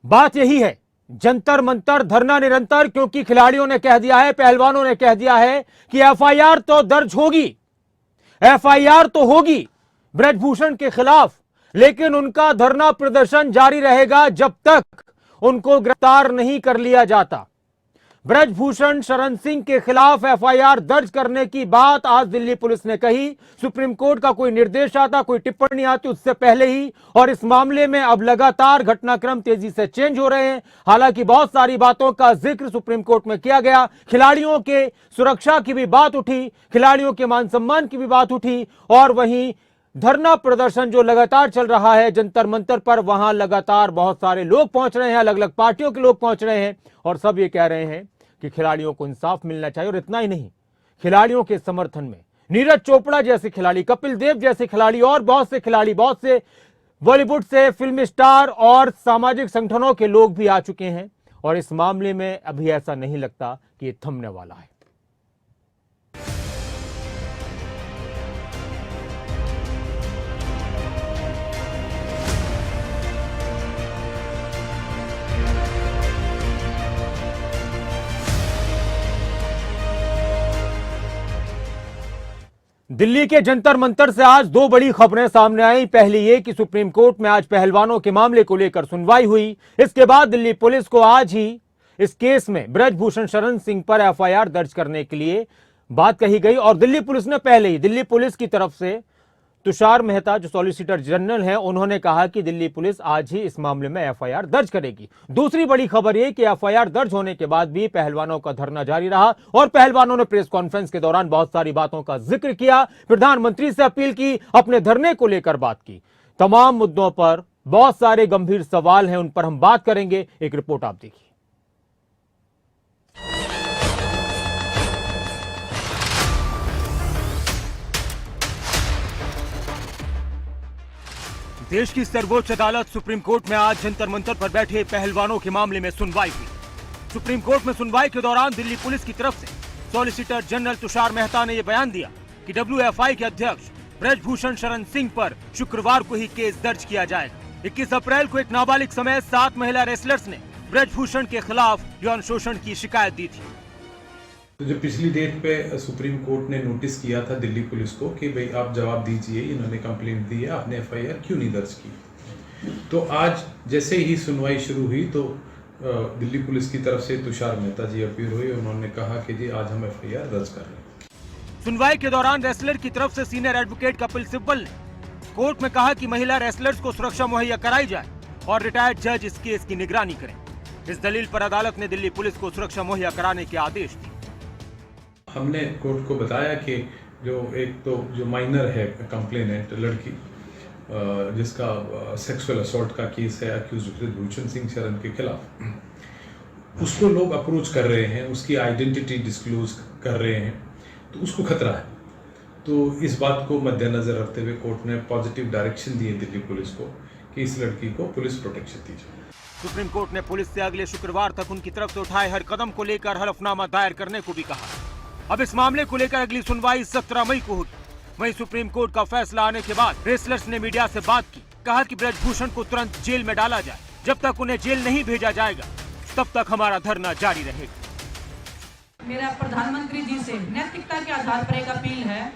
बात यही है, जंतर मंतर धरना निरंतर, क्योंकि खिलाड़ियों ने कह दिया है, पहलवानों ने कह दिया है कि एफआईआर तो दर्ज होगी, एफआईआर तो होगी ब्रजभूषण के खिलाफ, लेकिन उनका धरना प्रदर्शन जारी रहेगा जब तक उनको गिरफ्तार नहीं कर लिया जाता। ब्रजभूषण शरण सिंह के खिलाफ एफआईआर दर्ज करने की बात आज दिल्ली पुलिस ने कही। सुप्रीम कोर्ट का कोई निर्देश आता, कोई टिप्पणी आती उससे पहले ही, और इस मामले में अब लगातार घटनाक्रम तेजी से चेंज हो रहे हैं। हालांकि बहुत सारी बातों का जिक्र सुप्रीम कोर्ट में किया गया, खिलाड़ियों के सुरक्षा की भी बात उठी, खिलाड़ियों के मान सम्मान की भी बात उठी, और वहीं धरना प्रदर्शन जो लगातार चल रहा है जंतर मंतर पर, वहां लगातार बहुत सारे लोग पहुंच रहे हैं, अलग अलग पार्टियों के लोग पहुंच रहे हैं, और सब ये कह रहे हैं कि खिलाड़ियों को इंसाफ मिलना चाहिए। और इतना ही नहीं, खिलाड़ियों के समर्थन में नीरज चोपड़ा जैसे खिलाड़ी, कपिल देव जैसे खिलाड़ी, और बहुत से खिलाड़ी, बहुत से बॉलीवुड से फिल्म स्टार और सामाजिक संगठनों के लोग भी आ चुके हैं। और इस मामले में अभी ऐसा नहीं लगता कि ये थमने वाला है। दिल्ली के जंतर मंतर से आज दो बड़ी खबरें सामने आई। पहली ये कि सुप्रीम कोर्ट में आज पहलवानों के मामले को लेकर सुनवाई हुई। इसके बाद दिल्ली पुलिस को आज ही इस केस में ब्रजभूषण शरण सिंह पर एफआईआर दर्ज करने के लिए बात कही गई। और दिल्ली पुलिस ने पहले ही, दिल्ली पुलिस की तरफ से तुषार मेहता जो सॉलिसिटर जनरल हैं, उन्होंने कहा कि दिल्ली पुलिस आज ही इस मामले में एफआईआर दर्ज करेगी। दूसरी बड़ी खबर यह कि एफआईआर दर्ज होने के बाद भी पहलवानों का धरना जारी रहा, और पहलवानों ने प्रेस कॉन्फ्रेंस के दौरान बहुत सारी बातों का जिक्र किया, प्रधानमंत्री से अपील की, अपने धरने को लेकर बात की। तमाम मुद्दों पर बहुत सारे गंभीर सवाल हैं, उन पर हम बात करेंगे। एक रिपोर्ट आप देखिए। देश की सर्वोच्च अदालत सुप्रीम कोर्ट में आज जंतर मंतर पर बैठे पहलवानों के मामले में सुनवाई हुई। सुप्रीम कोर्ट में सुनवाई के दौरान दिल्ली पुलिस की तरफ से सॉलिसिटर जनरल तुषार मेहता ने यह बयान दिया कि डब्ल्यूएफआई के अध्यक्ष ब्रजभूषण शरण सिंह पर शुक्रवार को ही केस दर्ज किया जाएगा। 21 अप्रैल को एक नाबालिग समेत 7 महिला रेसलर्स ने ब्रजभूषण के खिलाफ यौन शोषण की शिकायत दी थी। तो जो पिछली डेट पे सुप्रीम कोर्ट ने नोटिस किया था दिल्ली पुलिस को कि भाई आप जवाब दीजिए, इन्होंने कंप्लेंट दी है, आपने एफआईआर क्यों नहीं दर्ज की। तो आज जैसे ही सुनवाई शुरू हुई तो दिल्ली पुलिस की तरफ से तुषार मेहता जी अपील हुई। उन्होंने कहा कि जी आज हम एफआईआर दर्ज कर रहे हैं। सुनवाई के दौरान रेसलर की तरफ से सीनियर एडवोकेट कपिल सिब्बल ने कोर्ट में कहा कि महिला रेसलर्स को सुरक्षा मुहैया कराई जाए और रिटायर्ड जज इस केस की निगरानी करें। इस दलील पर अदालत ने दिल्ली पुलिस को सुरक्षा मुहैया कराने के आदेश दिए। हमने कोर्ट को बताया कि जो माइनर है कंप्लेनेंट लड़की, जिसका सेक्सुअल असॉल्ट का केस है अक्यूज ब्रजभूषण सिंह शरण के खिलाफ, उसको लोग अप्रोच कर रहे हैं, उसकी आइडेंटिटी डिस्क्लोज कर रहे हैं, तो उसको खतरा है। तो इस बात को मद्देनजर रखते हुए कोर्ट ने पॉजिटिव डायरेक्शन दिए दिल्ली पुलिस को कि इस लड़की को पुलिस प्रोटेक्शन दी जाए। सुप्रीम कोर्ट ने पुलिस से अगले शुक्रवार तक उनकी तरफ से उठाए हर कदम को लेकर हलफनामा दायर करने को भी कहा। अब इस मामले को लेकर अगली सुनवाई 17 मई को होगी। वहीं सुप्रीम कोर्ट का फैसला आने के बाद रेसलर्स ने मीडिया से बात की, कहा कि ब्रजभूषण को तुरंत जेल में डाला जाए। जब तक उन्हें जेल नहीं भेजा जाएगा तब तक हमारा धरना जारी रहेगा। मेरा प्रधानमंत्री जी से नैतिकता के आधार पर एक अपील है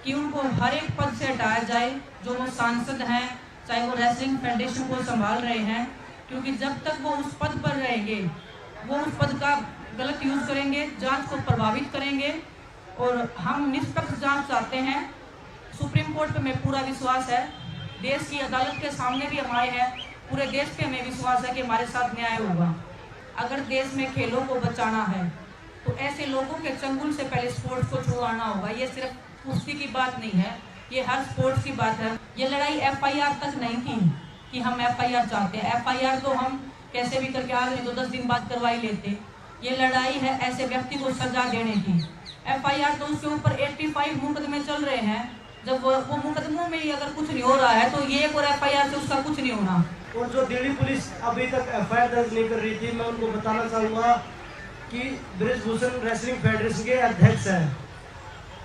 कि उनको हर एक पद से हटाया जाए, जो वो सांसद हैं, चाहे वो रेसलिंग फेडरेशन को संभाल रहे हैं, क्योंकि जब तक वो उस पद पर रहेंगे वो उस पद का गलत यूज करेंगे, जांच को प्रभावित करेंगे। और हम निष्पक्ष जांच चाहते हैं। सुप्रीम कोर्ट पे हमें पूरा विश्वास है, देश की अदालत के सामने भी हम आए हैं, पूरे देश पे हमें विश्वास है कि हमारे साथ न्याय होगा। अगर देश में खेलों को बचाना है तो ऐसे लोगों के चंगुल से पहले स्पोर्ट्स को छुड़वाना होगा। ये सिर्फ कुश्ती की बात नहीं है, ये हर स्पोर्ट्स की बात है। ये लड़ाई एफआईआर तक नहीं थी कि हम एफआईआर चाहते हैं। एफआईआर तो हम कैसे भी करके आज नहीं तो 10 दिन बाद करवा ही लेते। ये लड़ाई है ऐसे व्यक्ति को सजा देने की। एफआईआर तो उसके ऊपर 85 मुकदमे चल रहे हैं। जब वो मुकदमों में ही अगर कुछ नहीं हो रहा है तो ये एक और एफआईआर से उसका कुछ नहीं होना। और जो दिल्ली पुलिस अभी तक एफआईआर दर्ज नहीं कर रही थी, मैं उनको बताना चाहूँगा कि ब्रजभूषण रेसलिंग फेडरेशन के अध्यक्ष हैं।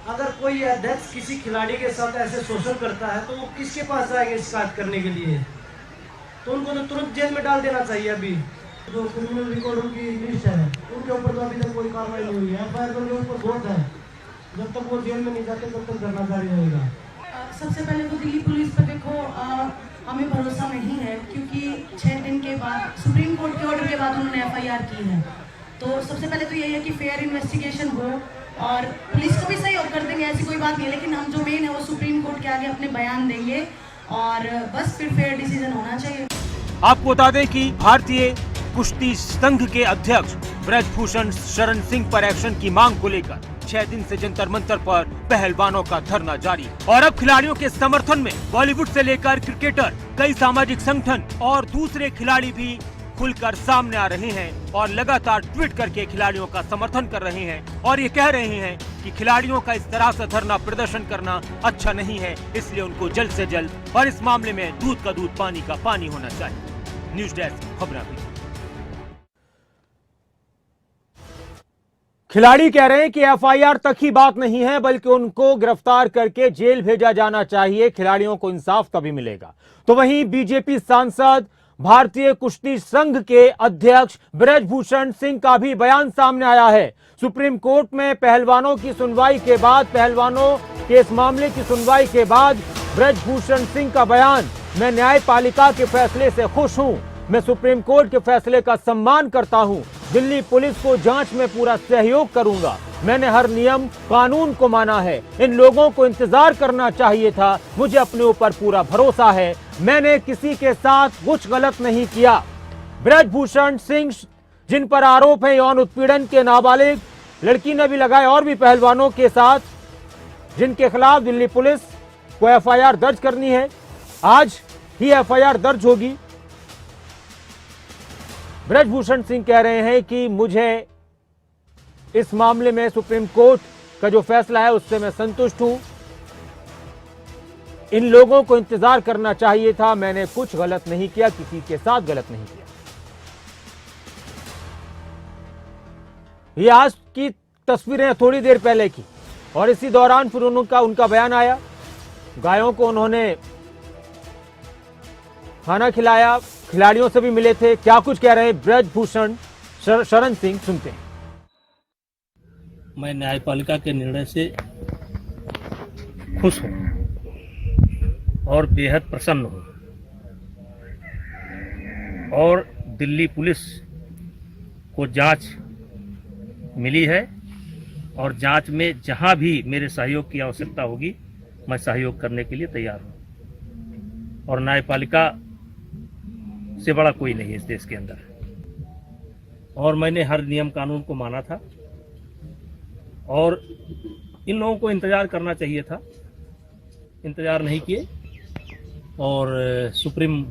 अगर कोई अध्यक्ष किसी खिलाड़ी के साथ ऐसे शोषण करता है तो वो किसके पास जाएंगे शिकायत करने के लिए। तो उनको तो तुरंत जेल में डाल देना चाहिए। अभी जो क्रिमिनल रिकॉर्ड की लिस्ट है उनके ऊपर तो अभी तक कोई कार्रवाई नहीं हुई है। एफआईआर तो उनके ऊपर बहुत है, जब तक वो जेल में नहीं जाते तब तक धरना जारी रहेगा। सबसे पहले तो दिल्ली पुलिस पर देखो हमें भरोसा नहीं है, क्योंकि 6 दिन के बाद सुप्रीम कोर्ट के ऑर्डर के बाद उन्होंने एफआईआर की है। तो सबसे पहले तो यही है कि फेयर इन्वेस्टिगेशन हो, और पुलिस को भी सहयोग कर देंगे, ऐसी कोई बात नहीं है, लेकिन हम जो मेन है वो सुप्रीम कोर्ट के आगे अपने बयान देंगे और बस फिर फेयर डिसीजन होना चाहिए। आपको बता दें कि भारतीय कुश्ती संघ के अध्यक्ष ब्रजभूषण शरण सिंह पर एक्शन की मांग को लेकर 6 दिन से जंतर मंतर पर पहलवानों का धरना जारी। और अब खिलाड़ियों के समर्थन में बॉलीवुड से लेकर क्रिकेटर, कई सामाजिक संगठन और दूसरे खिलाड़ी भी खुलकर सामने आ रहे हैं और लगातार ट्वीट करके खिलाड़ियों का समर्थन कर रहे हैं और ये कह रहे हैं कि खिलाड़ियों का इस तरह से धरना प्रदर्शन करना अच्छा नहीं है, इसलिए उनको जल्द से जल्द और इस मामले में दूध का दूध पानी का पानी होना चाहिए। न्यूज डेस्क खबरें। खिलाड़ी कह रहे हैं कि एफआईआर तक ही बात नहीं है, बल्कि उनको गिरफ्तार करके जेल भेजा जाना चाहिए, खिलाड़ियों को इंसाफ तभी मिलेगा। तो वहीं बीजेपी सांसद, भारतीय कुश्ती संघ के अध्यक्ष ब्रजभूषण सिंह का भी बयान सामने आया है। सुप्रीम कोर्ट में पहलवानों की सुनवाई के बाद, पहलवानों के इस मामले की सुनवाई के बाद ब्रजभूषण सिंह का बयान, मैं न्यायपालिका के फैसले से खुश हूं, मैं सुप्रीम कोर्ट के फैसले का सम्मान करता हूं, दिल्ली पुलिस को जांच में पूरा सहयोग करूंगा, मैंने हर नियम कानून को माना है, इन लोगों को इंतजार करना चाहिए था, मुझे अपने ऊपर पूरा भरोसा है, मैंने किसी के साथ कुछ गलत नहीं किया। ब्रजभूषण सिंह जिन पर आरोप है यौन उत्पीड़न के, नाबालिग लड़की ने भी लगाए और भी पहलवानों के साथ, जिनके खिलाफ दिल्ली पुलिस को एफआईआर दर्ज करनी है, आज ही एफआईआर दर्ज होगी। ब्रजभूषण सिंह कह रहे हैं कि मुझे इस मामले में सुप्रीम कोर्ट का जो फैसला है उससे मैं संतुष्ट हूं, इन लोगों को इंतजार करना चाहिए था, मैंने कुछ गलत नहीं किया, किसी के साथ गलत नहीं किया। ये आज की तस्वीरें थोड़ी देर पहले की, और इसी दौरान फिर उनका बयान आया। गायों को उन्होंने खाना खिलाया, खिलाड़ियों से भी मिले थे। क्या कुछ कह रहे हैं ब्रजभूषण शरण सिंह, सुनते हैं। मैं न्यायपालिका के निर्णय से खुश हूं और बेहद प्रसन्न हूं, और दिल्ली पुलिस को जांच मिली है और जांच में जहां भी मेरे सहयोग की आवश्यकता होगी मैं सहयोग करने के लिए तैयार हूं, और न्यायपालिका से बड़ा कोई नहीं है इस देश के अंदर, और मैंने हर नियम कानून को माना था, और इन लोगों को इंतजार करना चाहिए था, इंतजार नहीं किए और सुप्रीम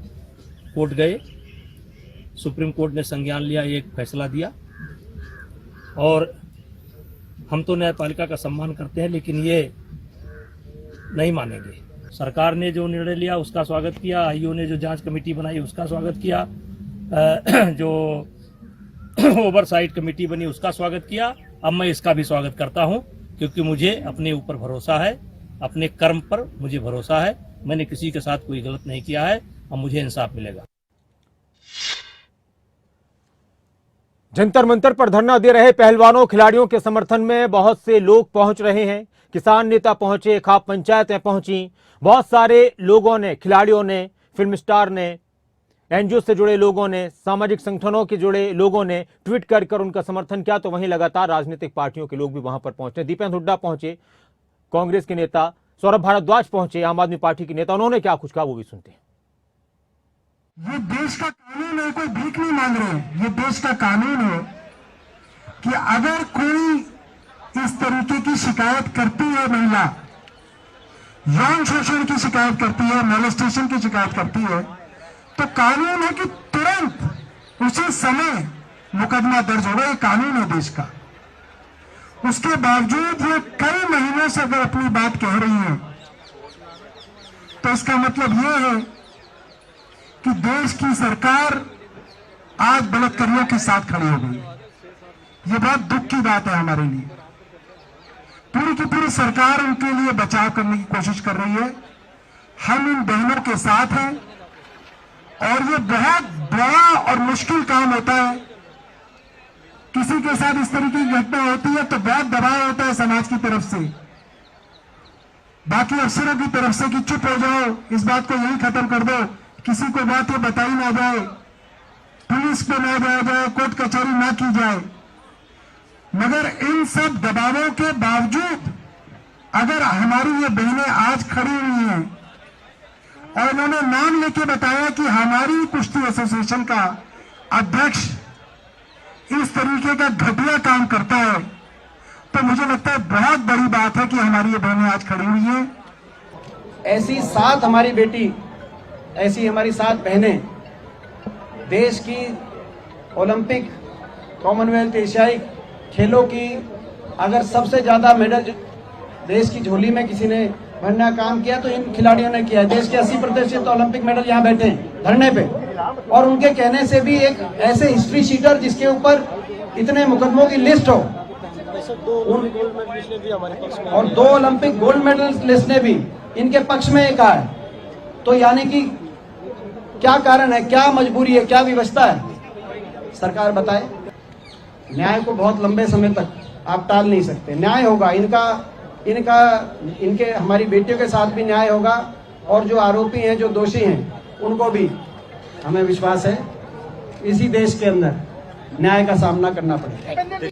कोर्ट गए। सुप्रीम कोर्ट ने संज्ञान लिया, एक फैसला दिया, और हम तो न्यायपालिका का सम्मान करते हैं, लेकिन ये नहीं मानेंगे। सरकार ने जो निर्णय लिया उसका स्वागत किया, आईओ ने जो जांच कमेटी बनाई उसका स्वागत किया, जो ओवरसाइट कमेटी बनी उसका स्वागत किया। अब मैं इसका भी स्वागत करता हूं, क्योंकि मुझे अपने ऊपर भरोसा है, अपने कर्म पर मुझे भरोसा है, मैंने किसी के साथ कोई गलत नहीं किया है, अब मुझे इंसाफ मिलेगा। जंतर मंतर पर धरना दे रहे पहलवानों, खिलाड़ियों के समर्थन में बहुत से लोग पहुंच रहे हैं। किसान नेता पहुंचे, खाप पंचायतें पहुंची, बहुत सारे लोगों ने, खिलाड़ियों ने, फिल्म स्टार ने, एनजीओ से जुड़े लोगों ने, सामाजिक संगठनों के जुड़े लोगों ने ट्वीट कर उनका समर्थन किया। तो वहीं लगातार राजनीतिक पार्टियों के लोग भी वहां पर पहुंचे। दीपेंद्र हुड्डा पहुंचे, कांग्रेस के नेता सौरभ भारद्वाज पहुंचे, आम आदमी पार्टी के नेता, उन्होंने क्या कुछ कहा वो भी सुनते हैं। ये देश का कानून है, कोई भीख नहीं मांग रहे। ये देश का कानून है कि अगर कोई इस तरीके की शिकायत करती है, महिला यौन शोषण की शिकायत करती है, मोलेस्टेशन की शिकायत करती है, तो कानून है कि तुरंत उसी समय मुकदमा दर्ज होगा। ये कानून है देश का। उसके बावजूद ये कई महीनों से अगर अपनी बात कह रही है, तो इसका मतलब ये है कि देश की सरकार आज बलात्कारियों के साथ खड़ी हो गई। ये बहुत दुख की बात है हमारे लिए। पूरी की पूरी सरकार उनके लिए बचाव करने की कोशिश कर रही है। हम इन बहनों के साथ हैं और ये बहुत बड़ा और मुश्किल काम होता है। किसी के साथ इस तरीके की घटना होती है तो बहुत दबाव होता है समाज की तरफ से, बाकी अफसरों की तरफ से कि चुप हो जाओ, इस बात को यही खत्म कर दो, किसी को बात ये बताई ना जाए, पुलिस पे ना जाया जाए, कोर्ट कचहरी ना की जाए। मगर इन सब दबावों के बावजूद अगर हमारी ये बहनें आज खड़ी हुई हैं और उन्होंने नाम लेके बताया कि हमारी कुश्ती एसोसिएशन का अध्यक्ष इस तरीके का घटिया काम करता है, तो मुझे लगता है बहुत बड़ी बात है कि हमारी ये बहनें आज खड़ी हुई हैं। ऐसी 7 हमारी बेटी, ऐसी हमारी 7 बहनें देश की ओलंपिक, कॉमनवेल्थ, एशियाई खेलों की अगर सबसे ज्यादा मेडल देश की झोली में किसी ने भरना काम किया तो इन खिलाड़ियों ने किया है। देश के 80% ओलंपिक मेडल यहाँ बैठे हैं धरने पे, और उनके कहने से भी एक ऐसे हिस्ट्री शीटर जिसके ऊपर इतने मुकदमों की लिस्ट हो, और 2 ओलंपिक गोल्ड मेडल लिस्ट ने भी इनके पक्ष में एक कहा है। तो यानी कि क्या कारण है, क्या मजबूरी है, क्या व्यवस्था है, सरकार बताए। न्याय को बहुत लंबे समय तक आप टाल नहीं सकते। न्याय होगा, इनके हमारी बेटियों के साथ भी न्याय होगा, और जो आरोपी हैं, जो दोषी हैं, उनको भी हमें विश्वास है इसी देश के अंदर न्याय का सामना करना पड़ेगा।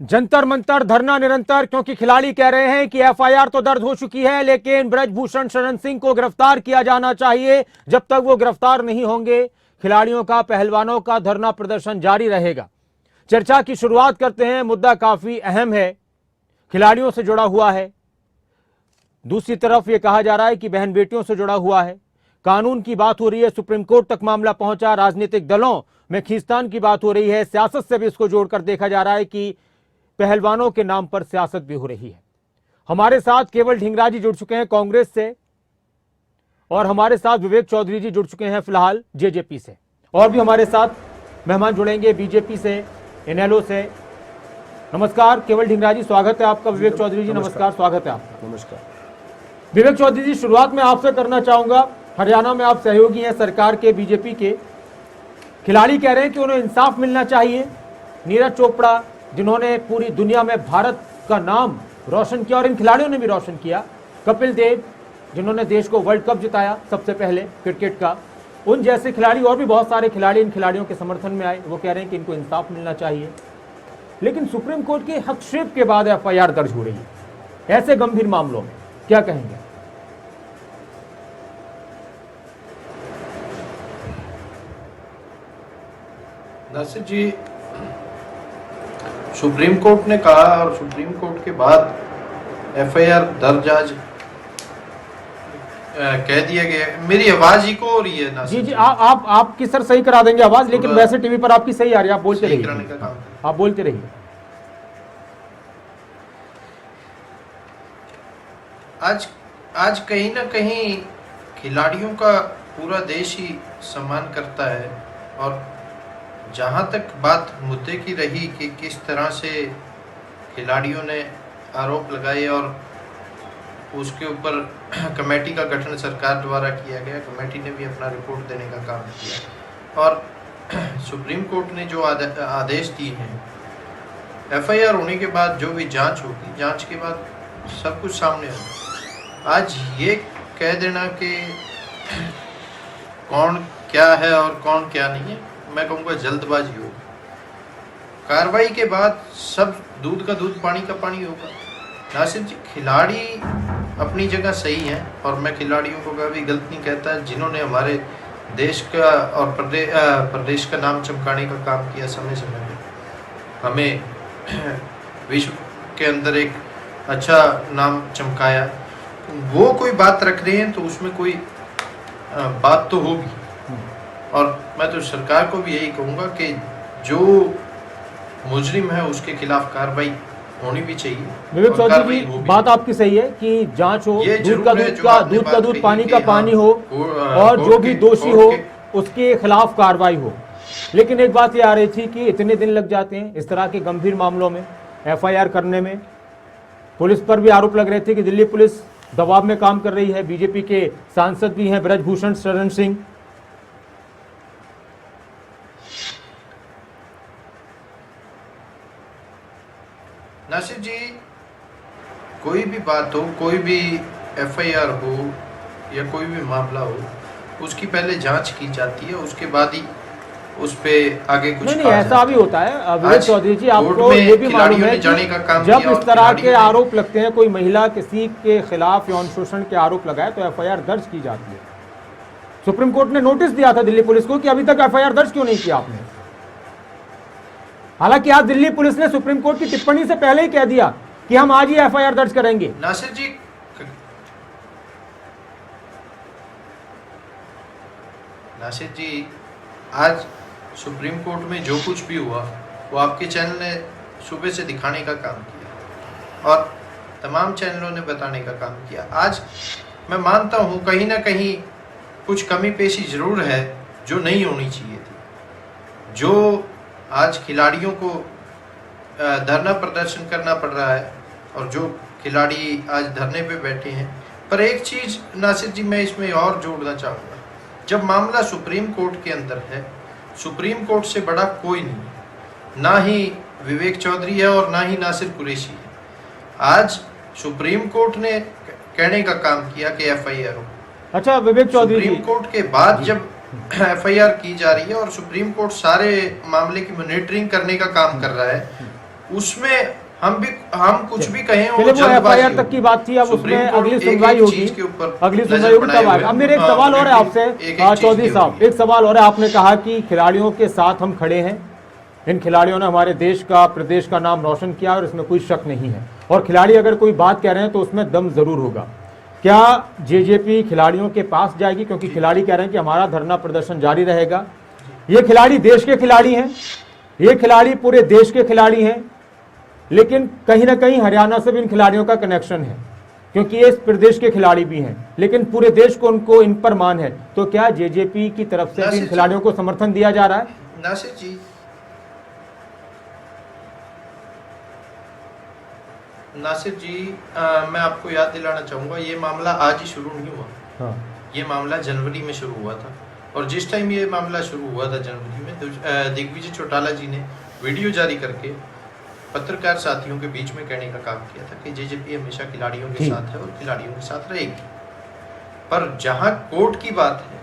जंतर मंतर धरना निरंतर, क्योंकि खिलाड़ी कह रहे हैं कि एफआईआर तो दर्ज हो चुकी है, लेकिन ब्रजभूषण शरण सिंह को गिरफ्तार किया जाना चाहिए। जब तक वो गिरफ्तार नहीं होंगे, खिलाड़ियों का, पहलवानों का धरना प्रदर्शन जारी रहेगा। चर्चा की शुरुआत करते हैं। मुद्दा काफी अहम है, खिलाड़ियों से जुड़ा हुआ है। दूसरी तरफ यह कहा जा रहा है कि बहन बेटियों से जुड़ा हुआ है। कानून की बात हो रही है, सुप्रीम कोर्ट तक मामला पहुंचा, राजनीतिक दलों में खींचतान की बात हो रही है, सियासत से भी इसको जोड़कर देखा जा रहा है कि पहलवानों के नाम पर सियासत भी हो रही है। हमारे साथ केवल ढींगरा जी जुड़ चुके हैं कांग्रेस से, और हमारे साथ विवेक चौधरी जी जुड़ चुके हैं फिलहाल जेजेपी से, और भी हमारे साथ मेहमान जुड़ेंगे बीजेपी से, इनेलो से। नमस्कार केवल ढींगरा जी, स्वागत है आपका। विवेक चौधरी जी नमस्कार, स्वागत है आपका। नमस्कार विवेक चौधरी जी, शुरुआत में आपसे करना चाहूंगा, हरियाणा में आप सहयोगी हैं सरकार के, बीजेपी के। खिलाड़ी कह रहे हैं कि उन्हें इंसाफ मिलना चाहिए। नीरज चोपड़ा जिन्होंने पूरी दुनिया में भारत का नाम रोशन किया, और इन खिलाड़ियों ने भी रोशन किया। कपिल देव जिन्होंने देश को वर्ल्ड कप जिताया सबसे पहले क्रिकेट का, उन जैसे खिलाड़ी और भी बहुत सारे खिलाड़ी इन खिलाड़ियों के समर्थन में आए। वो कह रहे हैं कि इनको इंसाफ मिलना चाहिए। लेकिन सुप्रीम कोर्ट के हस्तक्षेप के बाद एफआईआर दर्ज हो रही है ऐसे गंभीर मामलों में, क्या कहेंगे? नासिर जी, सुप्रीम कोर्ट ने कहा और सुप्रीम कोर्ट के बाद एफआईआर दर्ज आज कह दिया गया। मेरी आवाज ही को हो रही है नासिर जी, आपकी सर सही करा देंगे आवाज, लेकिन वैसे टीवी पर आपकी सही आ रही है, आप बोलते रहिए, आप बोलते रहिए। आज कहीं ना कहीं खिलाड़ियों का पूरा देश ही सम्मान करता है, और जहां तक बात मुद्दे की रही कि किस तरह से खिलाड़ियों ने आरोप लगाए और उसके ऊपर कमेटी का गठन सरकार द्वारा किया गया, कमेटी ने भी अपना रिपोर्ट देने का काम किया, और सुप्रीम कोर्ट ने जो आदेश दिए हैं, एफआईआर होने के बाद जो भी जांच होगी, जांच के बाद सब कुछ सामने होगा। आज ये कह देना कि कौन क्या है और कौन क्या नहीं है, मैं कहूँगा जल्दबाजी होगी। कार्रवाई के बाद सब दूध का दूध पानी का पानी होगा। नासिर जी, खिलाड़ी अपनी जगह सही हैं, और मैं खिलाड़ियों को कभी गलत नहीं कहता, जिन्होंने हमारे देश का और प्रदेश का नाम चमकाने का काम किया। समय समय में हमें विश्व के अंदर एक अच्छा नाम चमकाया। वो कोई बात रख रहे हैं तो उसमें कोई बात तो होगी, और मैं तो सरकार को भी यही कहूँगा कि जो मुजरिम है उसके खिलाफ कार्रवाई होनी भी चाहिए। विवेक चौधरी जी, बात आपकी सही है कि जांच हो, दूध का दूध पानी का पानी हो, और जो भी दोषी हो उसके खिलाफ कार्रवाई हो। लेकिन एक बात ये आ रही थी कि इतने दिन लग जाते हैं इस तरह के गंभीर मामलों में एफआईआर करने में। पुलिस पर भी आरोप लग रहे थे कि दिल्ली पुलिस दबाव में काम कर रही है। बीजेपी के सांसद भी हैं ब्रजभूषण शरण सिंह। नासिर जी, कोई भी बात हो, कोई भी एफआईआर हो या कोई भी मामला हो, उसकी पहले जांच की जाती है, उसके बाद ही उस पे आगे कुछ नहीं कहा ऐसा जाता भी है। होता है विवेक आज चौधरी जी, कोर्ट आपको में ये भी मालूम खिलाड़ियों है ने जाने का काम कि जब किया इस और तरह के खिलाड़ियों ने- आरोप लगते हैं, कोई महिला किसी के खिलाफ यौन शोषण के आरोप लगाए तो एफआईआर दर्ज की जाती है। सुप्रीम कोर्ट ने नोटिस दिया था दिल्ली पुलिस को कि अभी तक एफआईआर दर्ज क्यों नहीं किया आपने। हालांकि आज दिल्ली पुलिस ने सुप्रीम कोर्ट की टिप्पणी से पहले ही कह दिया कि हम आज ही एफआईआर दर्ज करेंगे। नासिर जी, आज सुप्रीम कोर्ट में जो कुछ भी हुआ वो आपके चैनल ने सुबह से दिखाने का काम किया और तमाम चैनलों ने बताने का काम किया। आज मैं मानता हूँ कहीं ना कहीं कुछ कमी पेशी जरूर है जो नहीं होनी चाहिए थी। जो आज खिलाड़ियों को धरना प्रदर्शन करना पड़ रहा है और जो खिलाड़ी आज धरने पे बैठे हैं, पर एक चीज़ नासिर जी मैं इसमें और जोड़ना चाहूँगा, जब मामला सुप्रीम कोर्ट के अंदर है, सुप्रीम कोर्ट से बड़ा कोई नहीं, ना ही विवेक चौधरी है और ना ही नासिर कुरैशी है। आज सुप्रीम कोर्ट ने कहने का काम किया कि एफआईआर हो। अच्छा विवेक चौधरी जी, सुप्रीम कोर्ट के बाद जब एफआईआर की जा रही है और सुप्रीम कोर्ट सारे मामले की मॉनिटरिंग करने का काम कर रहा है, उसमें हम कुछ भी कहें पहले वो एफआईआर तक की बात थी, अब उसमें अगली सुनवाई होगी, अगली सुनवाई होगी तब आएगा। अब मेरे एक सवाल और है आपसे चौधरी साहब, एक सवाल और है। आपने कहा कि खिलाड़ियों के साथ हम खड़े हैं, इन खिलाड़ियों ने हमारे देश का, प्रदेश का नाम रोशन किया और इसमें कोई शक नहीं है, और खिलाड़ी अगर कोई बात कह रहे हैं तो उसमें दम जरूर होगा। क्या जेजेपी खिलाड़ियों के पास जाएगी, क्योंकि खिलाड़ी कह रहे हैं कि हमारा धरना प्रदर्शन जारी रहेगा। ये खिलाड़ी देश के खिलाड़ी हैं, ये खिलाड़ी पूरे देश के खिलाड़ी हैं, लेकिन कहीं ना कहीं हरियाणा से भी इन खिलाड़ियों का कनेक्शन है, क्योंकि ये इस प्रदेश के खिलाड़ी भी हैं, लेकिन पूरे देश को उनको इन पर मान है। तो क्या जेजेपी की तरफ से भी इन खिलाड़ियों को समर्थन दिया जा रहा है? नासिर जी, मैं आपको याद दिलाना चाहूँगा, ये मामला आज ही शुरू नहीं हुआ। हाँ। ये मामला जनवरी में शुरू हुआ था, और जिस टाइम ये मामला शुरू हुआ था जनवरी में, तो दिग्विजय चौटाला जी ने वीडियो जारी करके पत्रकार साथियों के बीच में कहने का काम किया था कि जेजेपी हमेशा खिलाड़ियों के साथ है और खिलाड़ियों के साथ रहेगी। पर जहां कोर्ट की बात है,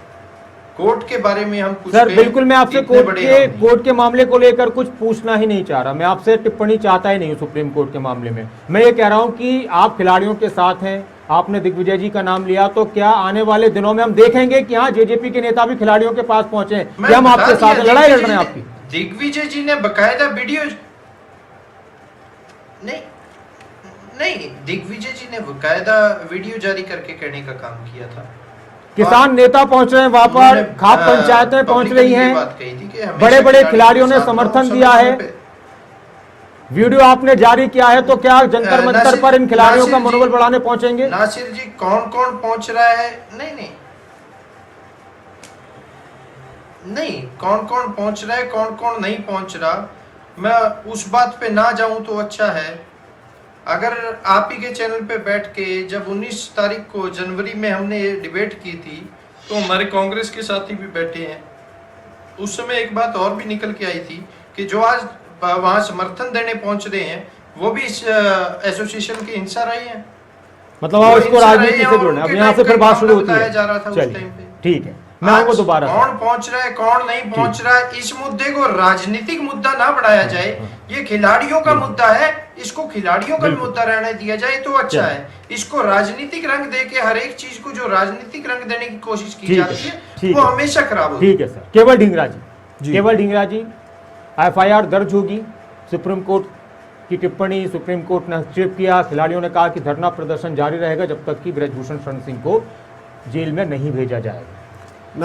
कोर्ट के बारे में हम कुछ सर बिल्कुल, मैं आपसे कोर्ट के मामले को लेकर कुछ पूछना ही नहीं चाह रहा, मैं आपसे टिप्पणी चाहता ही नहीं हूं सुप्रीम कोर्ट के मामले में। मैं ये कह रहा हूं कि आप खिलाड़ियों के साथ हैं, आपने दिग्विजय जी का नाम लिया, तो क्या आने वाले दिनों में हम देखेंगे कि हाँ जेजेपी के नेता भी खिलाड़ियों के पास पहुंचे, क्या हम आपके साथ लड़ाई लड़ रहे हैं आपकी? दिग्विजय जी ने बकायदा वीडियो नहीं, दिग्विजय जी ने बकायदा वीडियो जारी करके कहने का काम किया था। किसान नेता पहुंच रहे हैं वहां पर, खाप पंचायतें पहुंच रही हैं, बड़े बड़े खिलाड़ियों ने समर्थन दिया है, वीडियो आपने जारी किया है, तो क्या जंतर मंतर पर इन खिलाड़ियों का मनोबल बढ़ाने पहुंचेंगे? नासिर जी, कौन कौन पहुंच रहा है? नहीं, कौन कौन पहुंच रहा है, कौन कौन नहीं पहुंच रहा, मैं उस बात पे ना जाऊं तो अच्छा है। अगर आप ही के चैनल पे बैठ के जब 19 तारीख को जनवरी में हमने ये डिबेट की थी, तो हमारे कांग्रेस के साथी भी बैठे हैं। उस समय एक बात और भी निकल के आई थी कि जो आज वहां समर्थन देने पहुंच रहे हैं, वो भी इस एसोसिएशन के हिस्सा रहे हैं। मतलब आप इसको राजनीति से जोड़ना, अब यहाँ से फिर बात शुरू होती है। चलिए ठीक है, मैं आपको दोबारा, कौन पहुंच रहा है कौन नहीं पहुंच रहा है, इस मुद्दे को राजनीतिक मुद्दा ना बनाया जाए। ये खिलाड़ियों का मुद्दा है, इसको खिलाड़ियों का मुद्दा रहने दिया जाए तो अच्छा है। इसको राजनीतिक रंग दे के हर एक चीज को जो राजनीतिक रंग देने की कोशिश की जाती है वो हमेशा खराब होती है। ठीक है सर। केवल ढींगरा जी, एफआईआर दर्ज होगी, सुप्रीम कोर्ट की टिप्पणी सुप्रीम कोर्ट ने हस्तक्षेप किया, खिलाड़ियों ने कहा कि धरना प्रदर्शन जारी रहेगा जब तक कि ब्रजभूषण शरण सिंह को जेल में नहीं भेजा जाएगा।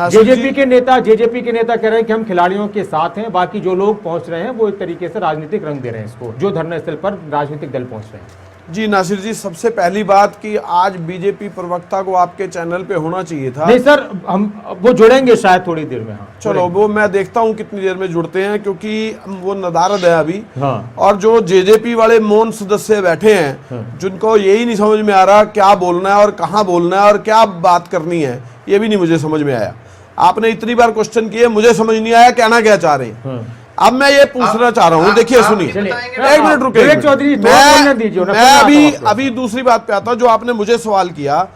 जेजेपी के नेता कह रहे हैं कि हम खिलाड़ियों के साथ हैं, बाकी जो लोग पहुंच रहे हैं वो एक तरीके से राजनीतिक रंग दे रहे हैं इसको, जो धरना स्थल पर राजनीतिक दल पहुंच रहे हैं। जी नासिर जी, सबसे पहली बात कि आज बीजेपी प्रवक्ता को आपके चैनल पे होना चाहिए था। नहीं सर, हम वो जुड़ेंगे शायद थोड़ी देर में। हाँ चलो वो मैं देखता हूँ कितनी देर में जुड़ते हैं, क्योंकि वो नदारद है अभी। हाँ। और जो जेजेपी वाले मौन सदस्य बैठे हैं, हाँ। जिनको यही नहीं समझ में आ रहा क्या बोलना है और कहाँ बोलना है और क्या बात करनी है, ये भी नहीं मुझे समझ में आया। आपने इतनी बार क्वेश्चन किए, मुझे समझ नहीं आया कहना क्या चाह रहे हैं। हाँ। अब मैं ये पूछना चाह रहा हूँ, देखिए सुनिए, एक मिनट रुके, विवेक चौधरी मैं अभी दूसरी बात पे आता हूँ। जो आपने मुझे सवाल किया,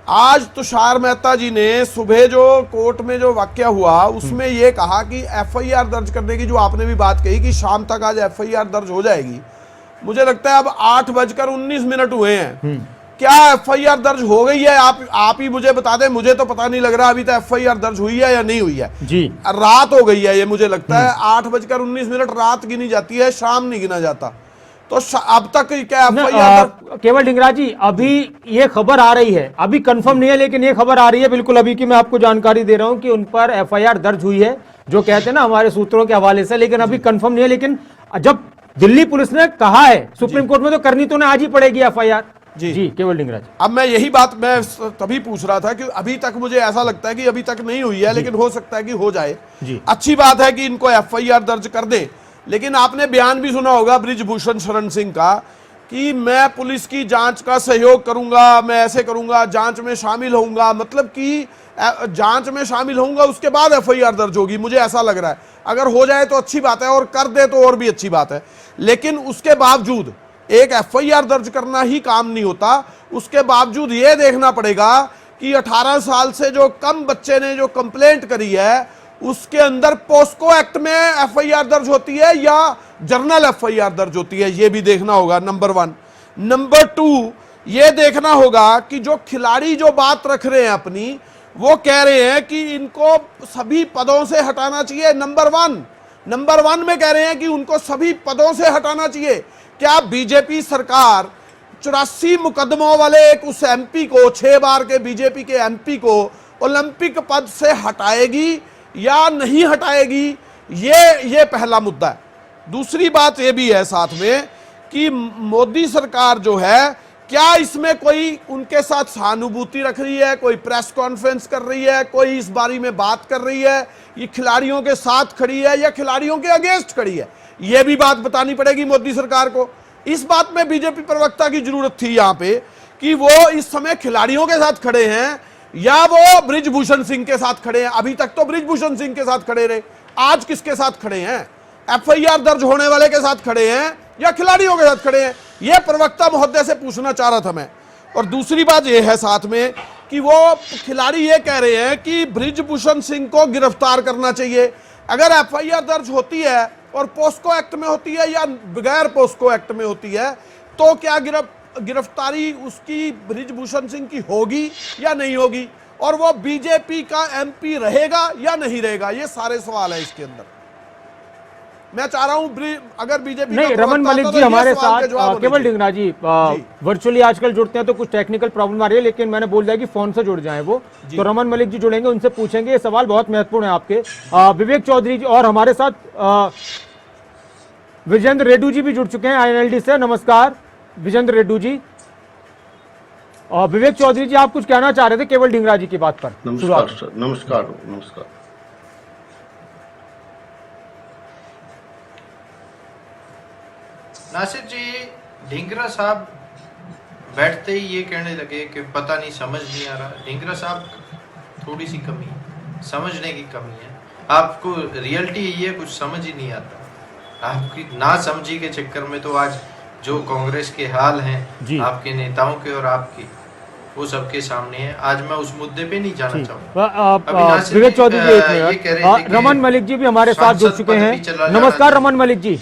आज तुषार मेहता जी ने सुबह जो कोर्ट में जो वाकया हुआ उसमें ये कहा कि एफआईआर दर्ज करने की जो आपने भी बात कही कि शाम तक आज एफआईआर दर्ज हो जाएगी। मुझे लगता है अब 8:19 हुए हैं, क्या एफआईआर दर्ज हो गई है? आप ही मुझे बता दें, मुझे तो पता नहीं लग रहा अभी तक एफआईआर दर्ज हुई है या नहीं हुई है जी। रात हो गई है ये, मुझे लगता है 8:19 रात गिनी जाती है, शाम नहीं गिना जाता। तो अब तक क्या एफआईआर? केवल ढींगरा जी, अभी ये खबर आ रही है, अभी कंफर्म नहीं है लेकिन ये खबर आ रही है बिल्कुल अभी की, मैं आपको जानकारी दे रहा हूं कि उन पर एफआईआर दर्ज हुई है, जो कहते हैं ना हमारे सूत्रों के हवाले से, लेकिन अभी कंफर्म नहीं है। लेकिन जब दिल्ली पुलिस ने कहा है सुप्रीम कोर्ट में, तो करनी तो आज ही पड़ेगी एफआईआर। जी केवल ढींगरा जी, अब मैं यही बात मैं तभी पूछ रहा था कि अभी तक मुझे ऐसा लगता है कि अभी तक नहीं हुई है, लेकिन हो सकता है कि हो जाए। अच्छी बात है कि इनको एफआईआर दर्ज कर दें, लेकिन आपने बयान भी सुना होगा बृजभूषण शरण सिंह का कि मैं पुलिस की जांच का सहयोग करूंगा, मैं ऐसे करूंगा, जांच में शामिल होऊंगा, मतलब कि जांच में शामिल होऊंगा उसके बाद एफआईआर दर्ज होगी। मुझे ऐसा लग रहा है, अगर हो जाए तो अच्छी बात है और कर दे तो और भी अच्छी बात है। लेकिन उसके बावजूद एक एफआईआर दर्ज करना ही काम नहीं होता, उसके बावजूद ये देखना पड़ेगा कि 18 साल से जो कम बच्चे ने जो कंप्लेंट करी है उसके अंदर पोस्को एक्ट में एफआईआर दर्ज होती है या जर्नल एफआईआर दर्ज होती है, ये भी देखना होगा, नंबर 1। नंबर 2, ये देखना होगा कि जो खिलाड़ी जो बात रख रहे हैं अपनी, वो कह रहे हैं कि इनको सभी पदों से हटाना चाहिए। नंबर 1 में कह रहे हैं कि उनको सभी पदों से हटाना चाहिए। क्या बीजेपी सरकार 84 मुकदमों वाले एक उस एमपी को, 6 बार के बीजेपी के एमपी को ओलंपिक पद से हटाएगी या नहीं हटाएगी? ये पहला मुद्दा है। दूसरी बात ये भी है साथ में कि मोदी सरकार जो है, क्या इसमें कोई उनके साथ सहानुभूति रख रही है, कोई प्रेस कॉन्फ्रेंस कर रही है, कोई इस बारे में बात कर रही है, ये खिलाड़ियों के साथ खड़ी है या खिलाड़ियों के अगेंस्ट खड़ी है? यह भी बात बतानी पड़ेगी मोदी सरकार को। इस बात में बीजेपी प्रवक्ता की जरूरत थी यहां पे कि वो इस समय खिलाड़ियों के साथ खड़े हैं या वो बृजभूषण सिंह के साथ खड़े हैं। अभी तक तो बृजभूषण सिंह के साथ खड़े रहे, आज किसके साथ खड़े हैं? एफआईआर दर्ज होने वाले के साथ खड़े हैं या खिलाड़ियों के साथ खड़े हैं? यह प्रवक्ता महोदय से पूछना चाह रहा था मैं। और दूसरी बात यह है साथ में कि वो खिलाड़ी ये कह रहे हैं कि बृजभूषण सिंह को गिरफ्तार करना चाहिए। अगर एफआईआर दर्ज होती है और पोस्को एक्ट में होती है या बगैर पोस्को एक्ट में होती है, तो क्या गिरफ्तारी उसकी बृजभूषण सिंह की होगी या नहीं होगी? और वो बीजेपी का एमपी रहेगा या नहीं रहेगा? ये सारे सवाल है इसके अंदर। मैं चाह रहा हूं अगर बीजेपी नहीं, रमन मलिक जी हमारे साथ, केवल ढींगरा जी वर्चुअली आजकल जुड़ते हैं तो कुछ टेक्निकल प्रॉब्लम आ रही है, लेकिन मैंने बोल दिया कि फोन से जुड़ जाएं वो, तो रमन मलिक जी जुड़ेंगे, उनसे पूछेंगे। ये सवाल बहुत महत्वपूर्ण है आपके। विवेक चौधरी जी और हमारे साथ विजेंद्र रेड्डी जी भी जुड़ चुके हैं आईएनएलडी से। नमस्कार विजेंद्र रेड्डी जी। और विवेक चौधरी जी, आप कुछ कहना चाह रहे थे केवल ढींगरा जी की बात पर? नमस्कार सर, नमस्कार। नासिर जी, ढींगरा साहब बैठते ही ये कहने लगे कि पता नहीं, समझ नहीं आ रहा। ढींगरा साहब थोड़ी सी कमी है, समझने की कमी है। आपको रियलिटी यही है, कुछ समझ ही नहीं आता। आपकी ना समझी के चक्कर में तो आज जो कांग्रेस के हाल हैं आपके नेताओं के और आपके, वो सबके सामने है। आज मैं उस मुद्दे पे नहीं जाना चाहूँगा। विवेक चौधरी जी एक मिनट, रमन मलिक जी भी हमारे साथ जुड़ चुके हैं। नमस्कार रमन मलिक जी।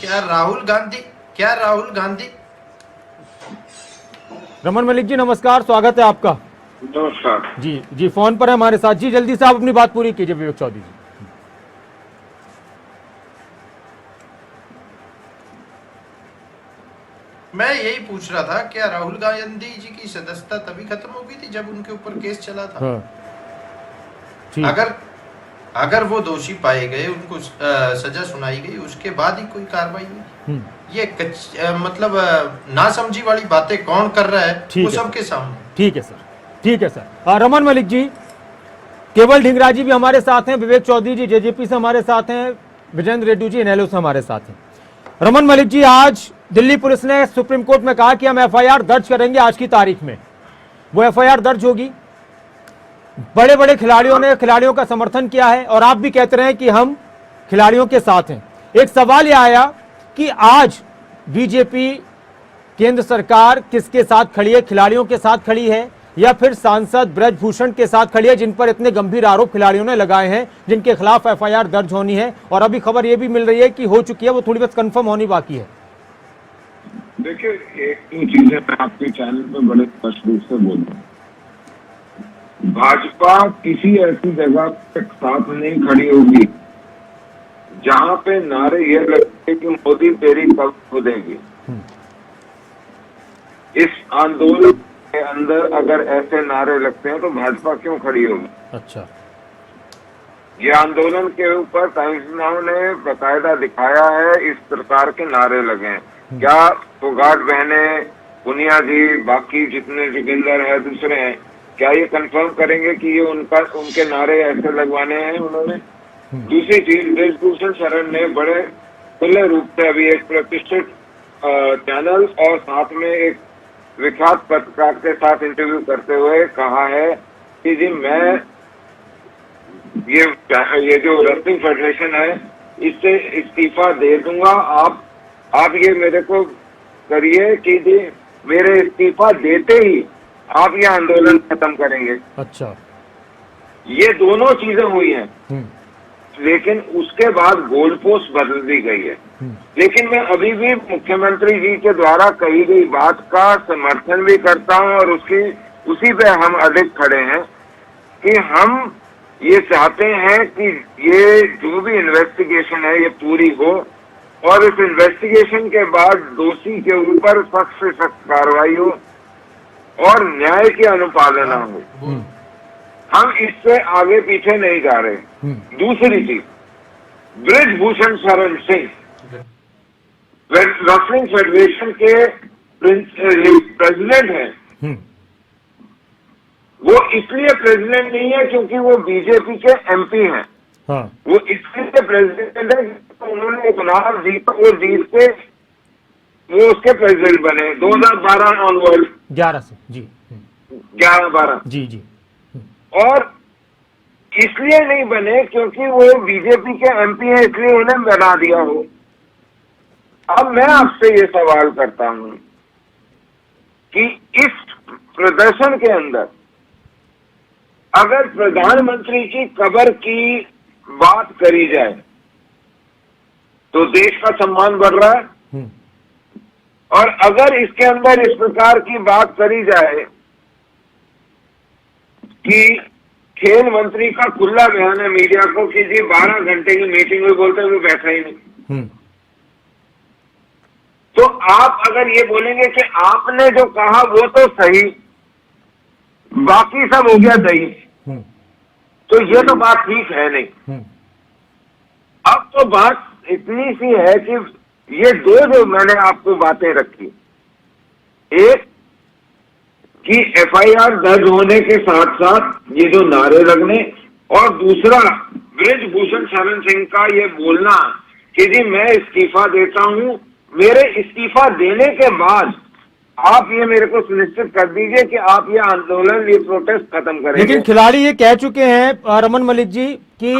क्या राहुल गांधी रमन मलिक जी नमस्कार, स्वागत है आपका। नमस्कार जी फोन पर है हमारे साथ। जी जल्दी से आप अपनी बात पूरी कीजिए विवेक चौधरी जी। मैं यही पूछ रहा था, क्या राहुल गांधी जी की सदस्यता तभी खत्म हो गई थी जब उनके ऊपर केस चला था? अगर वो दोषी पाए गए, उनको सजा सुनाई गई, उसके बाद ही कोई कार्रवाई हुई। ये मतलब नासमझी वाली बातें कौन कर रहा है वो सबके सामने। ठीक है सर, ठीक है सर। रमन मलिक जी, केवल ढींगरा जी भी हमारे साथ हैं, विवेक चौधरी जी जेजेपी से हमारे साथ हैं, विजेंद्र रेड्डी जी इनेलो से हमारे साथ हैं। रमन मलिक जी, आज दिल्ली पुलिस ने सुप्रीम कोर्ट में कहा कि हम एफआईआर दर्ज करेंगे आज की तारीख में। वो एफआईआर दर्ज होगी। बड़े बड़े खिलाड़ियों ने खिलाड़ियों का समर्थन किया है और आप भी कहते रहे कि हम खिलाड़ियों के साथ हैं। एक सवाल यह आया कि आज बीजेपी, केंद्र सरकार किसके साथ खड़ी है? खिलाड़ियों के साथ खड़ी है या फिर सांसद ब्रजभूषण के साथ खड़ी है, जिन पर इतने गंभीर आरोप खिलाड़ियों ने लगाए हैं, जिनके खिलाफ एफआईआर दर्ज होनी है? और अभी खबर यह भी मिल रही है कि हो चुकी है, वो थोड़ी बस कंफर्म होनी बाकी है। देखिए, एक दो चीजें मैं आपके चैनल पर बड़े स्पष्ट रूप से बोल रहा हूँ। भाजपा किसी ऐसी जगह पे साथ नहीं खड़ी होगी जहां पे नारे ये लगते कि मोदी तेरी कब खुदेगी। इस आंदोलन के अंदर अगर ऐसे नारे लगते हैं तो भाजपा क्यों खड़ी होगी? अच्छा, ये आंदोलन के ऊपर टाइम्स नाउ ने बकायदा दिखाया है, इस प्रकार के नारे लगे हैं। क्या फोगाट बहने, पुनिया जी, बाकी जितने जोगिंदर है, दूसरे हैं, क्या ये कंफर्म करेंगे कि ये उनके नारे ऐसे लगवाने हैं उन्होंने? दूसरी चीज, ब्रजभूषण शरण ने बड़े खुले रूप से अभी एक प्रतिष्ठित चैनल और साथ में एक विख्यात पत्रकार के साथ इंटरव्यू करते हुए कहा है कि जी मैं ये जो रेसलिंग फेडरेशन है इससे इस्तीफा दे दूंगा, आप ये मेरे को करिए कि जी मेरे इस्तीफा देते ही आप ये आंदोलन खत्म करेंगे। अच्छा, ये दोनों चीजें हुई हैं, लेकिन उसके बाद गोल पोस्ट बदल दी गई है। लेकिन मैं अभी भी मुख्यमंत्री जी के द्वारा कही गई बात का समर्थन भी करता हूं और उसी पे हम अधिक खड़े हैं कि हम ये चाहते हैं कि ये जो भी इन्वेस्टिगेशन है ये पूरी हो और इस इन्वेस्टिगेशन के बाद दोषी के ऊपर सख्त से सख्त कार्रवाई हो और न्याय की अनुपालना हो। हम इससे आगे पीछे नहीं जा रहे। दूसरी चीज, ब्रजभूषण शरण सिंह रेसलिंग फेडरेशन के प्रेसिडेंट हैं। वो इसलिए प्रेसिडेंट नहीं है क्योंकि वो बीजेपी के एमपी हैं। हाँ। वो इसलिए प्रेसिडेंट है तो उन्होंने चुनाव जीता, वो जीत के वो उसके प्रेसिडेंट बने 2012 ऑनवर्ड, 11 से जी, 11-12 जी जी। और इसलिए नहीं बने क्योंकि वो बीजेपी के एमपी हैं इसलिए उन्हें बना दिया हो। अब मैं आपसे ये सवाल करता हूं कि इस प्रदर्शन के अंदर अगर प्रधानमंत्री की कब्र की बात करी जाए तो देश का सम्मान बढ़ रहा है, और अगर इसके अंदर इस प्रकार की बात करी जाए कि खेल मंत्री का खुला बयान है मीडिया को कि जी 12 घंटे की मीटिंग में बोलते हुए बैठा ही नहीं, तो आप अगर ये बोलेंगे कि आपने जो कहा वो तो सही, बाकी सब हो गया दही, तो ये तो बात ठीक है नहीं। अब तो बात इतनी सी है कि ये जो मैंने आपको बातें रखी, एक कि एफआईआर दर्ज होने के साथ साथ ये जो नारे लगने, और दूसरा ब्रजभूषण शरण सिंह का ये बोलना कि जी मैं इस्तीफा देता हूं, मेरे इस्तीफा देने के बाद आप ये मेरे को सुनिश्चित कर दीजिए कि आप ये आंदोलन, ये प्रोटेस्ट खत्म करेंगे। लेकिन खिलाड़ी ये कह चुके हैं रमन मलिक जी कि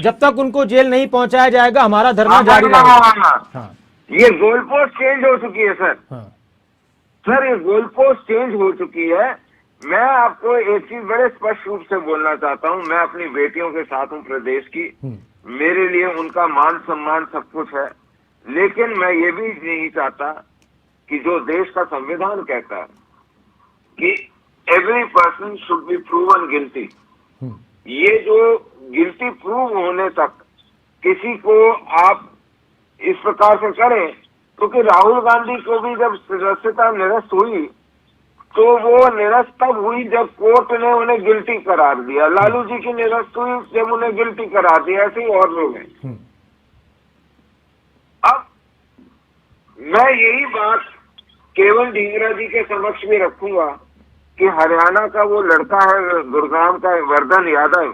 जब तक उनको जेल नहीं पहुंचाया जाएगा हमारा धरना जारी रहेगा। ये गोल पोस्ट चेंज हो चुकी है सर। सर ये गोल पोस्ट चेंज हो चुकी है। मैं आपको एक चीज बड़े स्पष्ट रूप से बोलना चाहता हूं, मैं अपनी बेटियों के साथ हूं प्रदेश की, मेरे लिए उनका मान सम्मान सब कुछ है, लेकिन मैं ये भी नहीं चाहता कि जो देश का संविधान कहता है कि every person should be proven guilty, ये जो गिल्टी प्रूव होने तक किसी को आप इस प्रकार से करें, क्योंकि राहुल गांधी को भी जब सदस्यता निरस्त हुई तो वो निरस्त तब हुई जब कोर्ट ने उन्हें गिल्टी करार दिया। लालू जी की निरस्त हुई जब उन्हें गिल्टी करार दिया, ऐसे ही और लोग हैं। अब मैं यही बात केवल ढींगरा जी के समक्ष भी रखूंगा कि हरियाणा का वो लड़का है गुरुग्राम का वर्धन यादव,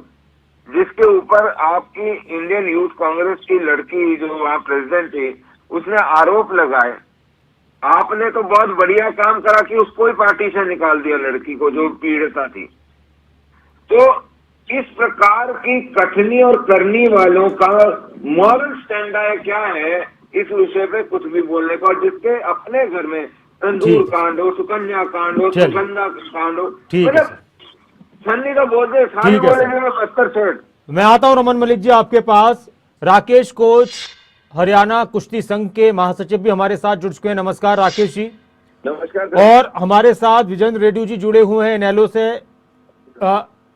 जिसके ऊपर आपकी इंडियन यूथ कांग्रेस की लड़की जो वहाँ प्रेसिडेंट थी, उसने आरोप लगाए। आपने तो बहुत बढ़िया काम करा कि उसको ही पार्टी से निकाल दिया, लड़की को जो पीड़िता थी। तो इस प्रकार की कथनी और करनी वालों का मॉरल स्टैंड क्या है इस विषय पे कुछ भी बोलने का, और जिसके अपने घर में तंदूर कांड हो, सुकन्या कांड हो, सुगंधा कांड हो, मतलब सन्नी तो बोलते सारे बोले में 72 मैं आता हूं रमन मलिक जी आपके पास। राकेश कोच हरियाणा कुश्ती संघ के महासचिव भी हमारे साथ जुड़ चुके हैं। नमस्कार राकेश जी। नमस्कार। और हमारे साथ विजेंद्र रेड्डी जी जुड़े हुए हैं इनेलो से।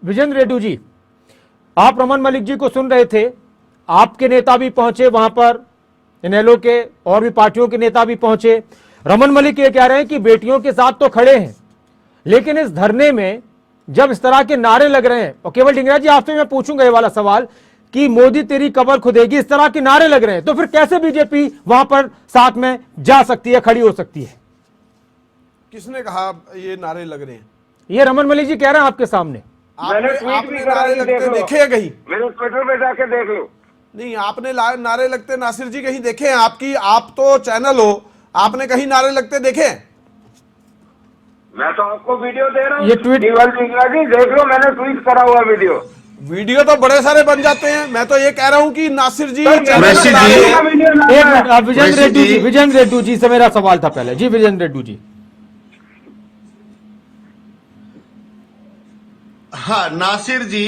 विजेंद्र रेड्डी जी, आप रमन मलिक जी को सुन रहे थे, आपके नेता भी पहुंचे वहां पर, इनेलो के और भी पार्टियों के नेता भी पहुंचे। रमन मलिक ये कह रहे हैं कि बेटियों के साथ तो खड़े हैं, लेकिन इस धरने में जब इस तरह के नारे लग रहे हैं, और केवल ढींगरा जी आपसे मैं पूछूंगा ये वाला सवाल कि मोदी तेरी कबर खुदेगी, इस तरह के नारे लग रहे हैं, तो फिर कैसे बीजेपी वहां पर साथ में जा सकती है, खड़ी हो सकती है? किसने कहा ये नारे लग रहे हैं? ये रमन मलिक जी कह रहे हैं आपके सामने। आपने नारे लगते देखे हैं कहीं? मेरे ट्विटर पे जाके देख लो। नहीं, आपने नारे लगते नासिर जी कहीं देखे हैं? आप तो चैनल हो, आपने कहीं नारे लगते देखे हैं? मैं तो आपको वीडियो दे रहा हूँ, ये ट्वीट जी देख लो, मैंने ट्वीट करा हुआ वीडियो तो बड़े सारे बन जाते हैं। मैं तो ये कह रहा हूँ कि नासिर जी विजेंद्र रेड्डी जी से मेरा सवाल था पहले। जी विजेंद्र रेड्डी जी। हाँ नासिर जी,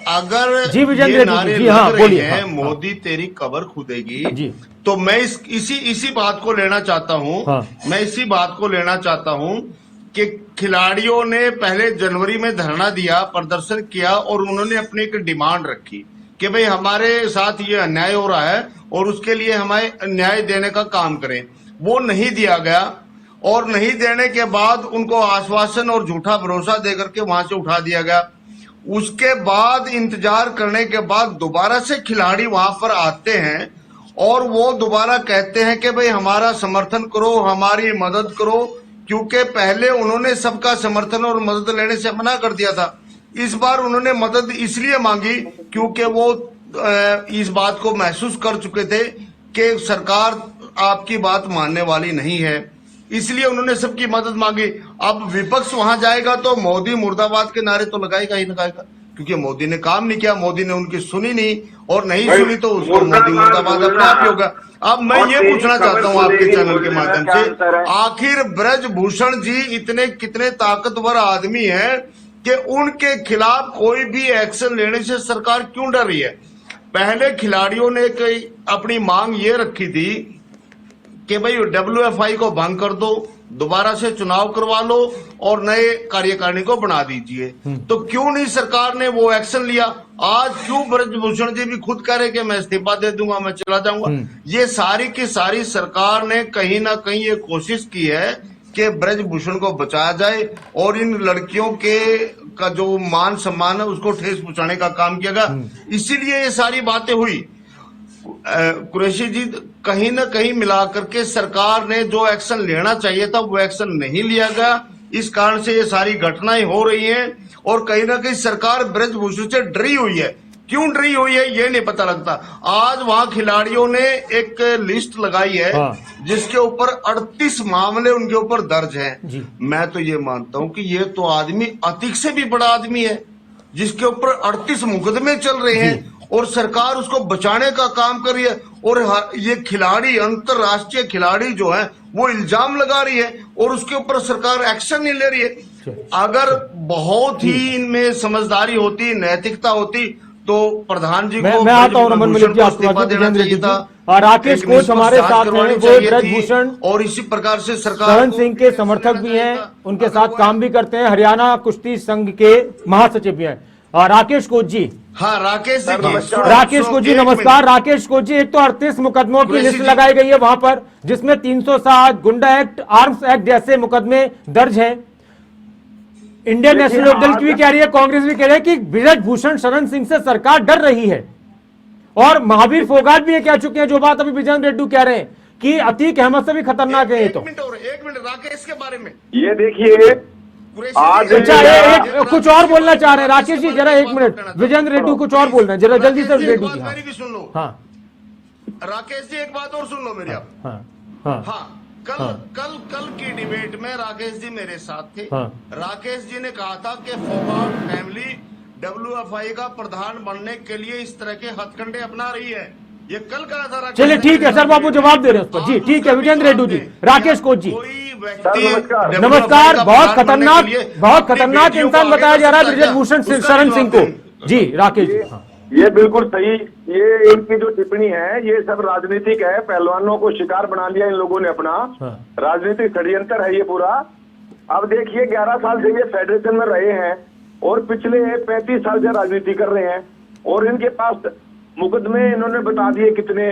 अगर जी विजेंद्र ये नारे जी, लग हाँ, रहे बोलिए, हैं हाँ, मोदी तेरी कबर खुदेगी जी, तो मैं इसी बात को लेना चाहता हूँ। हाँ। मैं इसी बात को लेना चाहता हूँ कि खिलाड़ियों ने पहले जनवरी में धरना दिया, प्रदर्शन किया, और उन्होंने अपनी एक डिमांड रखी कि भाई हमारे साथ ये अन्याय हो रहा है और उसके लिए हमें न्याय देने का काम करें। वो नहीं दिया गया, और नहीं देने के बाद उनको आश्वासन और झूठा भरोसा देकर के वहां से उठा दिया गया। उसके बाद इंतजार करने के बाद दोबारा से खिलाड़ी वहां पर आते हैं और वो दोबारा कहते हैं कि भाई हमारा समर्थन करो, हमारी मदद करो, क्योंकि पहले उन्होंने सबका समर्थन और मदद लेने से मना कर दिया था। इस बार उन्होंने मदद इसलिए मांगी क्योंकि वो इस बात को महसूस कर चुके थे कि सरकार आपकी बात मानने वाली नहीं है, इसलिए उन्होंने सबकी मदद मांगी। अब विपक्ष वहां जाएगा तो मोदी मुर्दाबाद के नारे तो लगाएगा ही लगाएगा, क्योंकि मोदी ने काम नहीं किया, मोदी ने उनकी सुनी नहीं, और नहीं सुनी तो उसको मोदी मुर्दाबाद अपने आप ही होगा। अब मैं ये पूछना चाहता हूँ आपके चैनल के माध्यम से, आखिर ब्रजभूषण जी इतने कितने ताकतवर आदमी हैं कि उनके खिलाफ कोई भी एक्शन लेने से सरकार क्यों डर रही है? पहले खिलाड़ियों ने अपनी मांग ये रखी थी कि भाई WFI को भंग कर दो, दोबारा से चुनाव करवा लो और नए कार्यकारिणी को बना दीजिए। तो क्यों नहीं सरकार ने वो एक्शन लिया? आज क्यों ब्रजभूषण जी भी खुद कह रहे कि मैं इस्तीफा दे दूंगा, मैं चला जाऊंगा? ये सारी की सारी सरकार ने कहीं ना कहीं ये कोशिश की है कि ब्रजभूषण को बचाया जाए और इन लड़कियों के का जो मान सम्मान है उसको ठेस पहुंचाने का काम किया गया। इसीलिए ये सारी बातें हुई। कुरैशी जी, कहीं ना कहीं मिलाकर के सरकार ने जो एक्शन लेना चाहिए था वो एक्शन नहीं लिया गया, इस कारण से ये सारी घटनाएं हो रही हैं। और कहीं ना कहीं सरकार ब्रजभूषण से डरी हुई है। क्यों डरी हुई है ये नहीं पता लगता। आज वहां खिलाड़ियों ने एक लिस्ट लगाई है जिसके ऊपर 38 मामले उनके ऊपर दर्ज हैं। मैं तो ये मानता हूं कि ये तो आदमी अतिक से भी बड़ा आदमी है जिसके ऊपर 38 मुकदमे चल रहे हैं और सरकार उसको बचाने का काम कर रही है। और ये खिलाड़ी, अंतरराष्ट्रीय खिलाड़ी जो है वो इल्जाम लगा रही है और उसके ऊपर सरकार एक्शन नहीं ले रही है। अगर बहुत ही इनमें समझदारी होती, नैतिकता होती तो प्रधान जी को मैं आता हूं रमन मलिक जी, इस्तीफा देना चाहिए था। और राकेश कोच हमारे साथ हैं, वो ब्रजभूषण और इसी प्रकार से सरकार सहन सिंह के समर्थक भी हैं, उनके साथ काम भी करते हैं, हरियाणा कुश्ती संघ के महासचिव भी हैं। राकेश कोच जी। हाँ राकेश कोच जी नमस्कार। राकेश कोच जी, एक तो 38 मुकदमों की लिस्ट लगाई गई है वहां पर, जिसमें 307 गुंडा एक्ट, आर्म्स एक्ट जैसे मुकदमे दर्ज हैं। इंडियन नेशनल लोकदल की भी कह रही है, कांग्रेस भी कह रही है कि ब्रिजभूषण शरण सिंह से सरकार डर रही है, और महावीर फोगाट भी ये कह चुके हैं, जो बात अभी विजेंद्र रेड्डी कह रहे हैं कि अतीक अहमद से भी खतरनाक है ये। तो एक मिनट राकेश के बारे में ये देखिए आज अच्छा, एक कुछ और बोलना चाह रहे हैं राकेश जी, जरा एक मिनट, विजेंद्र रेड्डी कुछ और बोल रहे हैं, जरा जल्दी से रेड्डी जी। मेरी भी सुन लो। हाँ राकेश जी एक बात और सुन लो मेरी आप। हाँ हाँ हाँ, कल की डिबेट में राकेश जी मेरे साथ थे। हाँ। राकेश जी ने कहा था कि फोगाट फैमिली WFI का प्रधान बनने के लिए इस तरह के हथकंडे अपना रही है, ये कल कहा था राकेश। चलिए ठीक है सर, बाबू जवाब दे रहे हैं उस पर जी। ठीक है विजेंद्र रेड्डी जी, राकेश कोच जी नमस्कार। बहुत खतरनाक इंसान बताया जा रहा है ब्रिजभूषण शरण सिंह को जी। राकेश जी हाँ। ये बिल्कुल सही, ये इनकी जो टिप्पणी है ये सब राजनीतिक है, पहलवानों को शिकार बना लिया इन लोगों ने अपना। राजनीतिक षड्यंत्र है ये पूरा। अब देखिए 11 साल से ये फेडरेशन में रहे हैं और पिछले 35 साल से राजनीति कर रहे हैं, और इनके पास मुकदमे इन्होंने बता दिए कितने।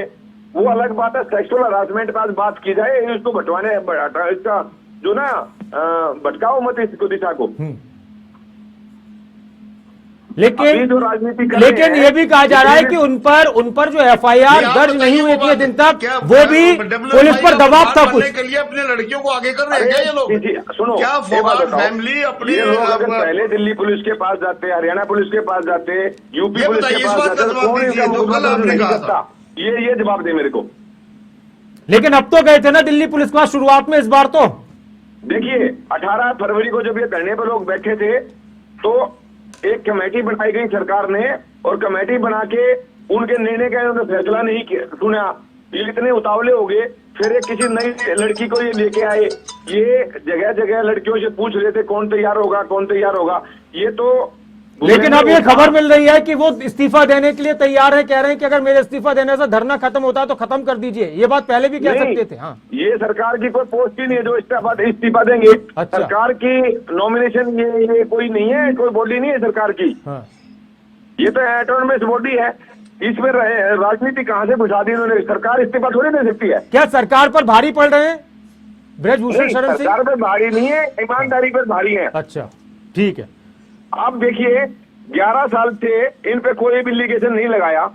वो अलग बात है, सेक्सुअल हरासमेंट का बात की जाए, इसको बटवाने इसका जो ना भटकाओ मत इसको दिशा को। लेकिन ये भी कहा जा रहा है कि उन पर जो FIR दर्ज नहीं हुई इतने दिन तक, वो भी पुलिस पर दबाव था कुछ के लिए अपने लड़कियों को आगे कर रहे हैं क्या ये लोग? सुनो, क्या फोगाट फैमिली अपनी पहले दिल्ली पुलिस के पास जाते, हरियाणा पुलिस के पास जाते, यूपी पुलिस के पास जाते, कौन इनका मुकदमा नहीं करता? ये जवाब दे मेरे को। लेकिन अब तो गए थे ना दिल्ली पुलिस के पास शुरुआत में, इस बार तो देखिए 18 फरवरी को जब ये धरने पर लोग बैठे थे तो एक कमेटी बनाई गई सरकार ने, और कमेटी बना के उनके निर्णय का उन्होंने फैसला नहीं सुना। ये इतने उतावले हो गए, फिर एक किसी नई लड़की को ये लेके आए, ये जगह जगह लड़कियों से पूछ रहे थे कौन तैयार होगा कौन तैयार होगा। ये तो लेकिन अब ये खबर मिल रही है कि वो इस्तीफा देने के लिए तैयार है, कह रहे हैं कि अगर मेरे इस्तीफा देने से धरना खत्म होता है तो खत्म कर दीजिए। ये बात पहले भी कह सकते थे। हाँ, ये सरकार की कोई पोस्ट ही नहीं है जो इस्तीफा देंगे। अच्छा। सरकार की नॉमिनेशन ये कोई नहीं है, कोई बॉडी नहीं है सरकार की। हाँ। ये तो ऑटोनमस बॉडी है, इसमें राजनीति कहाँ से घुसा दी इन्होंने? सरकार इस्तीफा थोड़ी दे सकती है। क्या सरकार पर भारी पड़ रहे हैं ब्रिजभूषण शरण सिंह? सरकार पर भारी नहीं है, ईमानदारी पर भारी है। अच्छा ठीक है। आप देखिए 11 साल से इन पे कोई भी लिटिगेशन नहीं लगाया,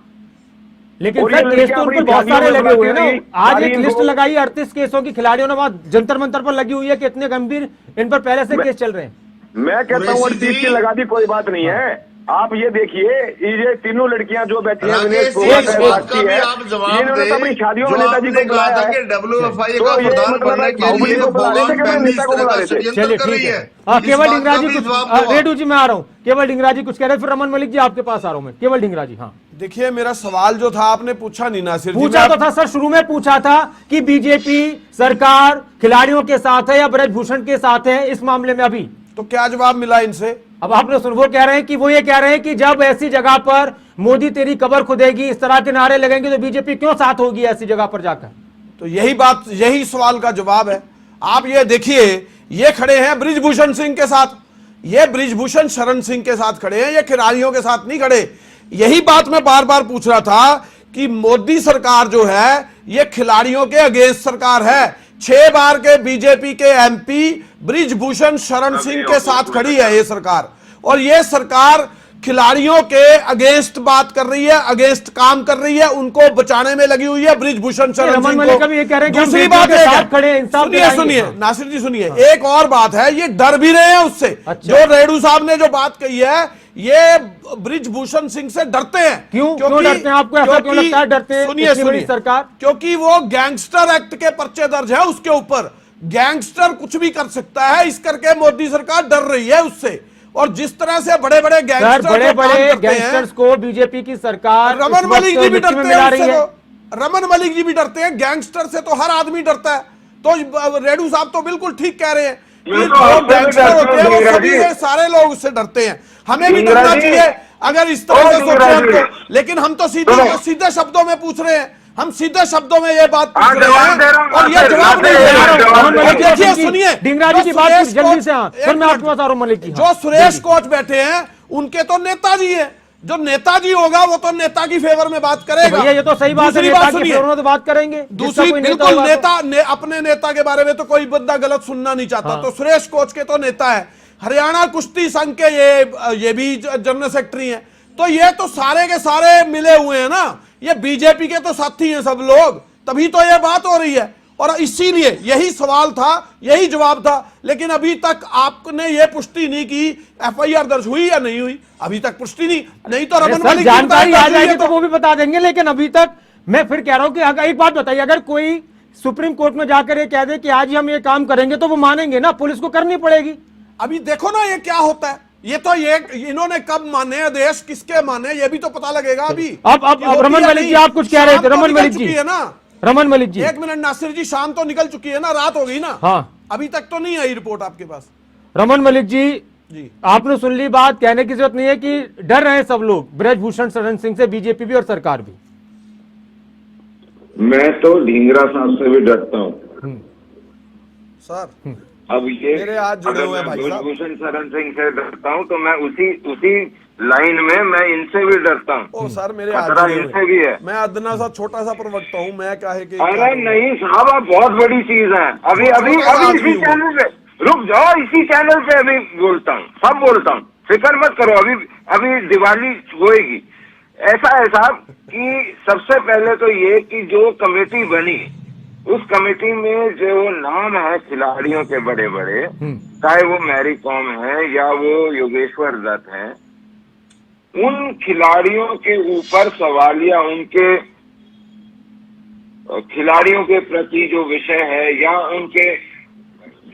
लेकिन सर केस तो उन पर बहुत सारे लगे हुए हैं ना। आज एक लिस्ट लगाई 38 केसों की, खिलाड़ियों ने वहां जंतर मंतर पर लगी हुई है कि इतने गंभीर इन पर पहले से केस चल रहे हैं। मैं कहता हूँ 38 की लगा दी, कोई बात नहीं है। आप ये देखिए ये तीनों लड़कियां जो बैठी हैं, इन्होंने तो अपनी शादियों में नेताजी को बुलाया है। चलिए ठीक है। केवल डिंगरा जी कुछ, रेडू जी मैं आ रहा हूँ, केवल डिंगरा जी कुछ कह रहे हैं, फिर रमन मलिक जी आपके पास आ रहा हूँ मैं। केवल डिंगरा जी हाँ। देखिए मेरा सवाल जो था आपने पूछा नहीं नासिर जी। पूछा तो था सर, शुरू में पूछा था कि बीजेपी सरकार खिलाड़ियों के साथ है या ब्रिजभूषण के साथ है इस मामले में। अभी तो क्या जवाब मिला इनसे? अब आपने सुन, वो कह रहे हैं कि वो ये कह रहे हैं कि जब ऐसी जगह पर मोदी तेरी कबर खुदेगी इस तरह के नारे लगेंगे तो बीजेपी क्यों साथ होगी ऐसी जगह पर जाकर? तो यही बात, यही सवाल का जवाब है। आप ये देखिए, ये खड़े हैं ब्रिजभूषण सिंह के साथ, ये ब्रिजभूषण शरण सिंह के साथ खड़े हैं, ये खिलाड़ियों के साथ नहीं खड़े। यही बात मैं बार बार पूछ रहा था कि मोदी सरकार जो है ये खिलाड़ियों के अगेंस्ट सरकार है। 6 बार के बीजेपी के MP ब्रिजभूषण शरण सिंह के साथ खड़ी है ये सरकार, और ये सरकार खिलाड़ियों के अगेंस्ट बात कर रही है, अगेंस्ट काम कर रही है, उनको बचाने में लगी हुई है ब्रिजभूषण शरण सिंह को। दूसरी बात है, सुनिए नासिर जी सुनिए, एक और बात है, ये डर भी रहे हैं उससे। जो रेडू साहब ने जो बात कही है, ये ब्रिजभूषण सिंह से डरते हैं। क्यों डरते हैं? आपको ऐसा क्यों लगता है डरते हैं? सुनिए सरकार, क्योंकि वो गैंगस्टर एक्ट के पर्चे दर्ज है उसके ऊपर, गैंगस्टर कुछ भी कर सकता है, इस करके मोदी सरकार डर रही है उससे। और जिस तरह से बड़े बड़े गैंगस्टर्स को बीजेपी की सरकार, रमन मलिक जी भी डरते हैं, रमन मलिक जी भी डरते हैं गैंगस्टर से, तो हर आदमी डरता है। तो रेडू साहब तो बिल्कुल ठीक कह रहे हैं, गैंगस्टर होते हैं वो सभी से, सारे लोग उससे डरते हैं। हमें भी डरना चाहिए अगर इस तरह से सोचे हम तो, लेकिन हम तो सीधे शब्दों में पूछ रहे हैं, हम सीधे शब्दों में ये बात पूछ रहे हैं और ये जवाब नहीं दे रहे हैं। देखिए सुनिए, डिंगरा जी की बात जल्दी से, फिर मैं आपके पास आ रहा हूं मलिक जी। जो सुरेश कोच बैठे हैं उनके तो नेताजी है, जो नेताजी होगा वो तो नेता की फेवर में बात करेगा। ये तो सही बात है, नेता की फेवर में तो बात करेंगे। दूसरी बिल्कुल नेता अपने नेता के बारे में तो कोई बंदा गलत सुनना नहीं चाहता। तो सुरेश कोच के तो नेता है, हरियाणा कुश्ती संघ के ये भी जनरल सेक्रेटरी हैं। तो ये तो सारे के सारे मिले हुए हैं ना, ये बीजेपी के तो साथी हैं सब लोग, तभी तो ये बात हो रही है। और इसीलिए यही सवाल था, यही जवाब था। लेकिन अभी तक आपने ये पुष्टि नहीं की एफआईआर दर्ज हुई या नहीं हुई, अभी तक पुष्टि नहीं तो रमन मलिक जानकारी आ जाएगी तो वो भी बता देंगे। लेकिन अभी तक मैं फिर कह रहा हूं कि अगर एक बात बताइए, अगर कोई सुप्रीम कोर्ट में जाकर ये कह दे कि आज ही हम ये काम करेंगे तो वो मानेंगे ना, पुलिस को करनी पड़ेगी। अभी देखो ना ये क्या होता है, ये तो ये इन्होंने कब माने आदेश, किसके माने, ये भी तो पता लगेगा अभी। अब रमन मलिक जी आप कुछ कह रहे थे, रमन मलिक जी है ना, रमन मलिक जी एक मिनट नासिर जी, शाम तो निकल चुकी है ना, रात हो गई ना, हाँ अभी तक तो नहीं आई रिपोर्ट आपके पास। रमन मलिक जी जी आपने सुन ली बात, कहने की जरूरत नहीं है कि डर रहे हैं सब लोग, ब्रजभूषण शरण सिंह से, बीजेपी भी और सरकार भी। मैं तो ढींगरा साहब से भी डरता हूँ सर। अब ये मेरे हाथ जुड़े अगर हुए हैं मैं भाई साहब। ब्रजभूषण शरण सिंह से डरता हूँ तो मैं उसी लाइन में मैं इनसे भी डरता हूँ। ओ सर मेरे हाथ खतरा जुड़े इनसे हुए भी है। हैं। मैं अदना सा छोटा सा प्रवक्ता हूँ, मैं काहे के अरे नहीं साहब, आप बहुत बड़ी चीज है। अभी इसी चैनल पे रुक जाओ, इसी चैनल पे अभी बोलता हूँ, सब बोलता हूँ, फिक्र मत करो। अभी दिवाली होएगी। ऐसा है साहब कि सबसे पहले तो ये कि जो कमेटी बनी, उस कमेटी में जो नाम है खिलाड़ियों के बड़े बड़े, चाहे वो मैरी कॉम है या वो योगेश्वर दत्त है, उन खिलाड़ियों के ऊपर सवालिया, उनके खिलाड़ियों के प्रति जो विषय है या उनके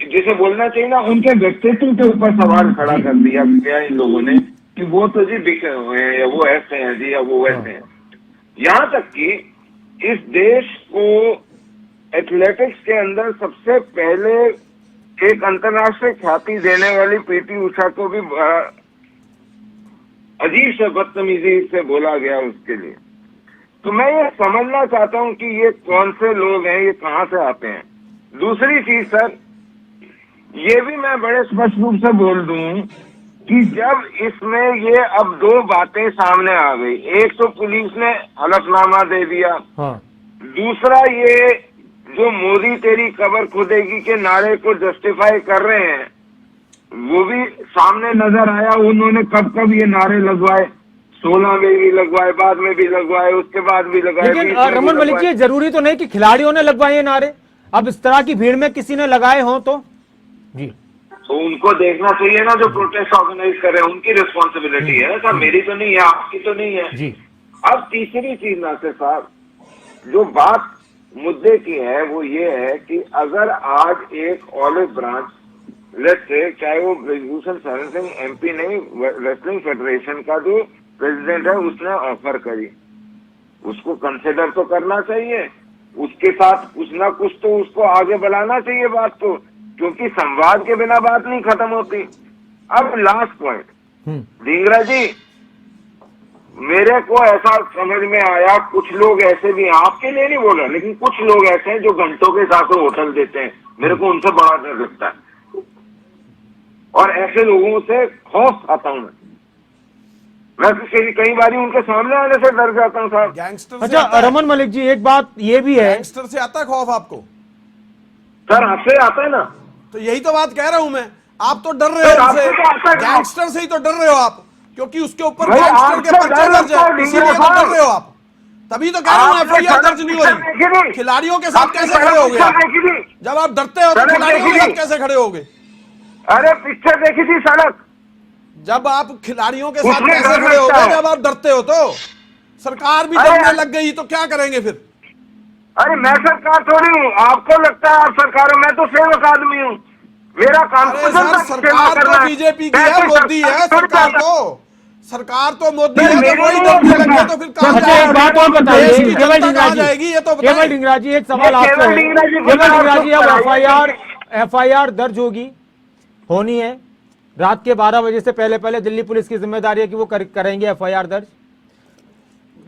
जिसे बोलना चाहिए ना, उनके व्यक्तित्व के ऊपर सवाल खड़ा कर दिया गया इन लोगों ने कि वो तो जी बिके हुए हैं या वो ऐसे हैं जी या वो वैसे हैं। यहाँ तक कि इस देश को एथलेटिक्स के अंदर सबसे पहले एक अंतर्राष्ट्रीय ख्याति देने वाली पीटी उषा को भी अजीब से बदतमीजी से बोला गया उसके लिए। तो मैं ये समझना चाहता हूं कि ये कौन से लोग हैं, ये कहां से आते हैं। दूसरी चीज सर, ये भी मैं बड़े स्पष्ट रूप से बोल दूं कि जब इसमें ये अब दो बातें सामने आ गई, एक तो पुलिस ने हलफनामा दे दिया, हाँ। दूसरा ये जो मोदी तेरी कबर खुदेगी के नारे को जस्टिफाई कर रहे हैं, वो भी सामने नजर आया। उन्होंने कब कब ये नारे लगवाए, 16 में भी लगवाए, बाद में भी लगवाए, उसके बाद भी लगाए। लेकिन रमन मलिक जी जरूरी तो नहीं कि खिलाड़ियों ने लगवाए ये नारे, अब इस तरह की भीड़ में किसी ने लगाए हों तो जी, तो उनको देखना चाहिए ना, जो प्रोटेस्ट ऑर्गेनाइज कर रहे हैं, उनकी रिस्पॉन्सिबिलिटी है साहब, मेरी तो नहीं है, आपकी तो नहीं है जी। अब तीसरी चीज नासिर साहब, जो बात मुद्दे की है वो ये है कि अगर आज एक ऑलिव ब्रांच, लेट्स से, चाहे वो ब्रजभूषण शरण सिंह एमपी नहीं, रेसलिंग फेडरेशन का जो प्रेसिडेंट है, उसने ऑफर करी, उसको कंसिडर तो करना चाहिए, उसके साथ कुछ ना कुछ तो उसको आगे बढ़ाना चाहिए बात को, क्योंकि संवाद के बिना बात नहीं खत्म होती। अब लास्ट पॉइंट, ढींगरा जी, मेरे को ऐसा समझ में आया, कुछ लोग ऐसे भी, आपके लिए नहीं बोल रहा, लेकिन कुछ लोग ऐसे हैं जो घंटों के हिसाब से होटल देते हैं, मेरे को उनसे बड़ा डर लगता है और ऐसे लोगों से खौफ खाता हूं मैं कई बार उनके सामने आने से डर जाता हूं साहब। गैंगस्टर अच्छा रमन मलिक जी एक बात ये भी है, गैंगस्टर से आता है खौफ आपको? सर आपसे आता है ना, तो यही तो बात कह रहा हूं मैं, आप तो डर रहे हो उनसे, गैंगस्टर से ही तो डर रहे हो आप, क्योंकि उसके ऊपर गैंगस्टर के पर्चे दर्ज है, इसीलिए तो डर रहे हो आप। तभी तो कह रहा हूं एफआईआर दर्ज नहीं हो रही। खिलाड़ियों के साथ कैसे खड़े हो गए? जब आप डरते हो तो खिलाड़ियों के साथ कैसे खड़े होगे? अरे पिक्चर देखी थी सड़क, जब आप खिलाड़ियों के साथ कैसे खड़े हो गए? जब आप डरते हो तो सरकार भी डरने लग गई तो क्या करेंगे फिर? अरे मैं सरकार थोड़ी हूँ, आपको लगता है आप सरकार हो, मैं तो सेवक आदमी हूँ, मेरा काम सरकार तो बीजेपी की है, मोदी है सरकार तो मोदी है, तो वही डरने लगे तो फिर एक बात और बताइए केवल ढींगरा जाएगी, ये तो केवल ढींगरा जी एक सवाल आपसे है, केवल ढींगरा जी अब एफआईआर दर्ज होनी है, रात के 12 बजे से पहले दिल्ली पुलिस की जिम्मेदारी है कि वो करेंगे एफआईआर दर्ज।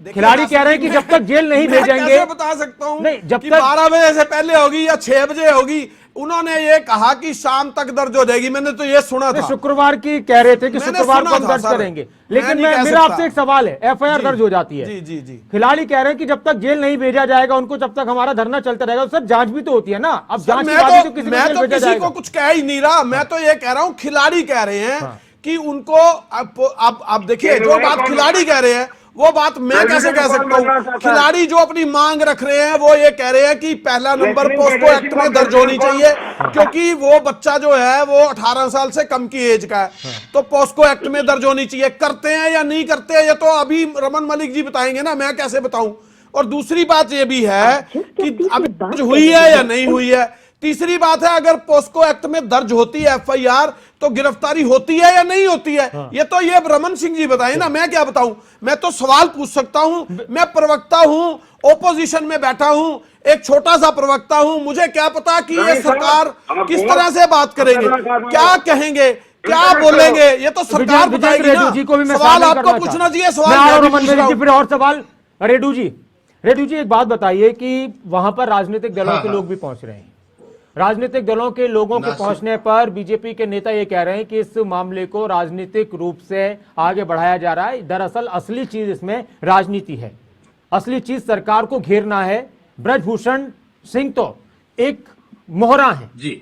खिलाड़ी कह रहे हैं कि जब तक जेल नहीं भेजेंगे, कैसे बता सकता हूं नहीं, जब कि तक 12 बजे से पहले होगी या 6 बजे होगी, उन्होंने ये कहा कि शाम तक दर्ज हो जाएगी, मैंने तो ये सुना था। शुक्रवार की कह रहे थे कि मैंने शुक्रवार को सुना हम था, दर्ज सर। करेंगे, मैं लेकिन नहीं कह मेरा सकता। आपसे एक सवाल है, एफआईआर जी, दर्ज हो जाती है, जी जी जी, खिलाड़ी कह रहे हैं कि जब तक जेल नहीं भेजा जाएगा उनको, जब तक हमारा धरना चलता रहेगा। सर जांच भी तो होती है ना, अब जांच के बाद ही तो किसी को जेल भेजा किसी जाएगा। को कुछ कह ही नहीं रहा, मैं तो ये कह रहा हूं खिलाड़ी कह रहे हैं कि उनको अब देखिए जो बात खिलाड़ी कह रहे हैं वो बात मैं कैसे कह सकता हूं। खिलाड़ी जो अपनी मांग रख रहे हैं वो ये कह रहे हैं कि पहला नंबर पोस्को एक्ट में दर्ज होनी चाहिए, क्योंकि वो बच्चा जो है वो 18 साल से कम की एज का है, तो पोस्को एक्ट में दर्ज होनी चाहिए। करते हैं या नहीं करते हैं ये तो अभी रमन मलिक जी बताएंगे ना, मैं कैसे बताऊं। और दूसरी बात ये भी है कि अब दर्ज हुई है या नहीं हुई है। तीसरी बात है, अगर पोस्को एक्ट में दर्ज होती है एफआईआर तो गिरफ्तारी होती है या नहीं होती है, ये तो ये रमन सिंह जी बताएं ना, मैं क्या बताऊं। मैं तो सवाल पूछ सकता हूं, मैं प्रवक्ता हूं, ओपोजिशन में बैठा हूं, एक छोटा सा प्रवक्ता हूं, मुझे क्या पता कि ये सरकार किस तरह से बात करेंगे, क्या कहेंगे, क्या बोलेंगे, ये तो सरकार बताएगी ना। जी को भी मैं सवाल आपको पूछना चाहिए, सवाल फिर और सवाल। रेड्डू जी एक बात बताइए कि वहां पर राजनीतिक दलों के लोग भी पहुंच रहे हैं, राजनीतिक दलों के लोगों के पहुंचने पर बीजेपी के नेता ये कह रहे हैं कि इस मामले को राजनीतिक रूप से आगे बढ़ाया जा रहा है। दरअसल असली चीज इसमें राजनीति है, असली चीज सरकार को घेरना है। ब्रजभूषण सिंह तो एक मोहरा है। जी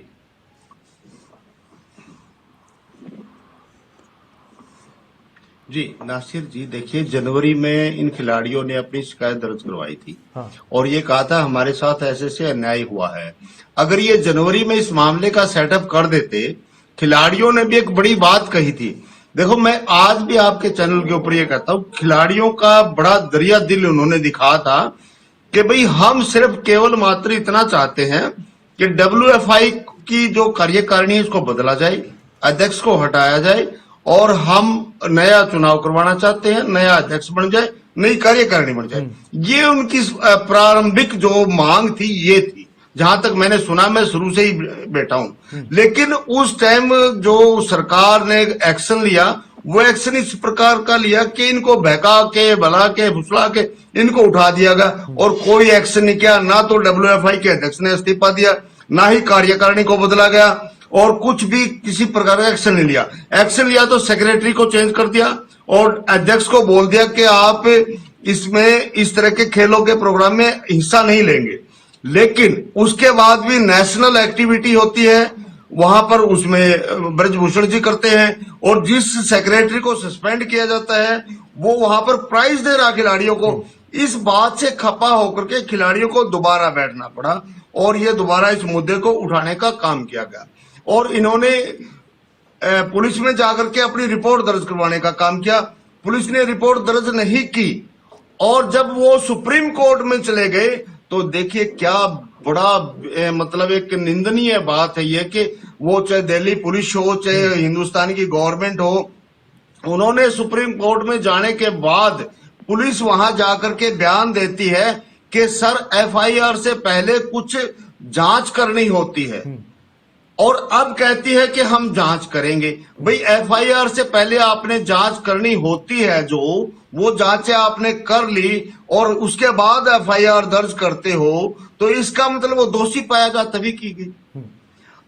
नासिर जी, देखिए जनवरी में इन खिलाड़ियों ने अपनी शिकायत दर्ज करवाई थी और ये कहा था हमारे साथ ऐसे से अन्याय हुआ है। अगर ये जनवरी में इस मामले का सेटअप कर देते, खिलाड़ियों ने भी एक बड़ी बात कही थी। देखो मैं आज भी आपके चैनल के ऊपर ये कहता हूँ, खिलाड़ियों का बड़ा दरिया दिल उन्होंने दिखा था कि भाई हम सिर्फ केवल मात्र इतना चाहते हैं कि WFI की जो कार्यकारिणी है इसको बदला जाए, अध्यक्ष को हटाया जाए और हम नया चुनाव करवाना चाहते हैं, नया अध्यक्ष बन जाए, नई कार्यकारिणी बन जाए। ये उनकी प्रारंभिक जो मांग थी ये थी, जहां तक मैंने सुना, मैं शुरू से ही बैठा हूं। लेकिन उस टाइम जो सरकार ने एक्शन लिया वो एक्शन इस प्रकार का लिया कि इनको बहका के, भला के, फुसला के इनको उठा दिया गया और कोई एक्शन नहीं किया। ना तो WFI के अध्यक्ष ने इस्तीफा दिया, ना ही कार्यकारिणी को बदला गया और कुछ भी किसी प्रकार का एक्शन नहीं लिया। एक्शन लिया तो सेक्रेटरी को चेंज कर दिया और अध्यक्ष को बोल दिया कि आप इसमें इस तरह के खेलों के प्रोग्राम में हिस्सा नहीं लेंगे। लेकिन उसके बाद भी नेशनल एक्टिविटी होती है वहां पर, उसमें ब्रजभूषण जी करते हैं और जिस सेक्रेटरी को सस्पेंड किया जाता है वो वहां पर प्राइज दे रहा खिलाड़ियों को। इस बात से खपा होकर के खिलाड़ियों को दोबारा बैठना पड़ा और ये दोबारा इस मुद्दे को उठाने का काम किया गया और इन्होंने पुलिस में जाकर के अपनी रिपोर्ट दर्ज करवाने का काम किया। पुलिस ने रिपोर्ट दर्ज नहीं की और जब वो सुप्रीम कोर्ट में चले गए तो देखिए क्या बड़ा मतलब एक निंदनीय बात है ये कि वो चाहे दिल्ली पुलिस हो, चाहे हिंदुस्तान की गवर्नमेंट हो, उन्होंने सुप्रीम कोर्ट में जाने के बाद पुलिस वहां जाकर के बयान देती है कि सर FIR से पहले कुछ जांच करनी होती है और अब कहती है कि हम जांच करेंगे। भाई FIR से पहले आपने जांच करनी होती है, जो वो जांचें आपने कर ली और उसके बाद FIR दर्ज करते हो तो इसका मतलब वो दोषी पाया गया तभी की गई।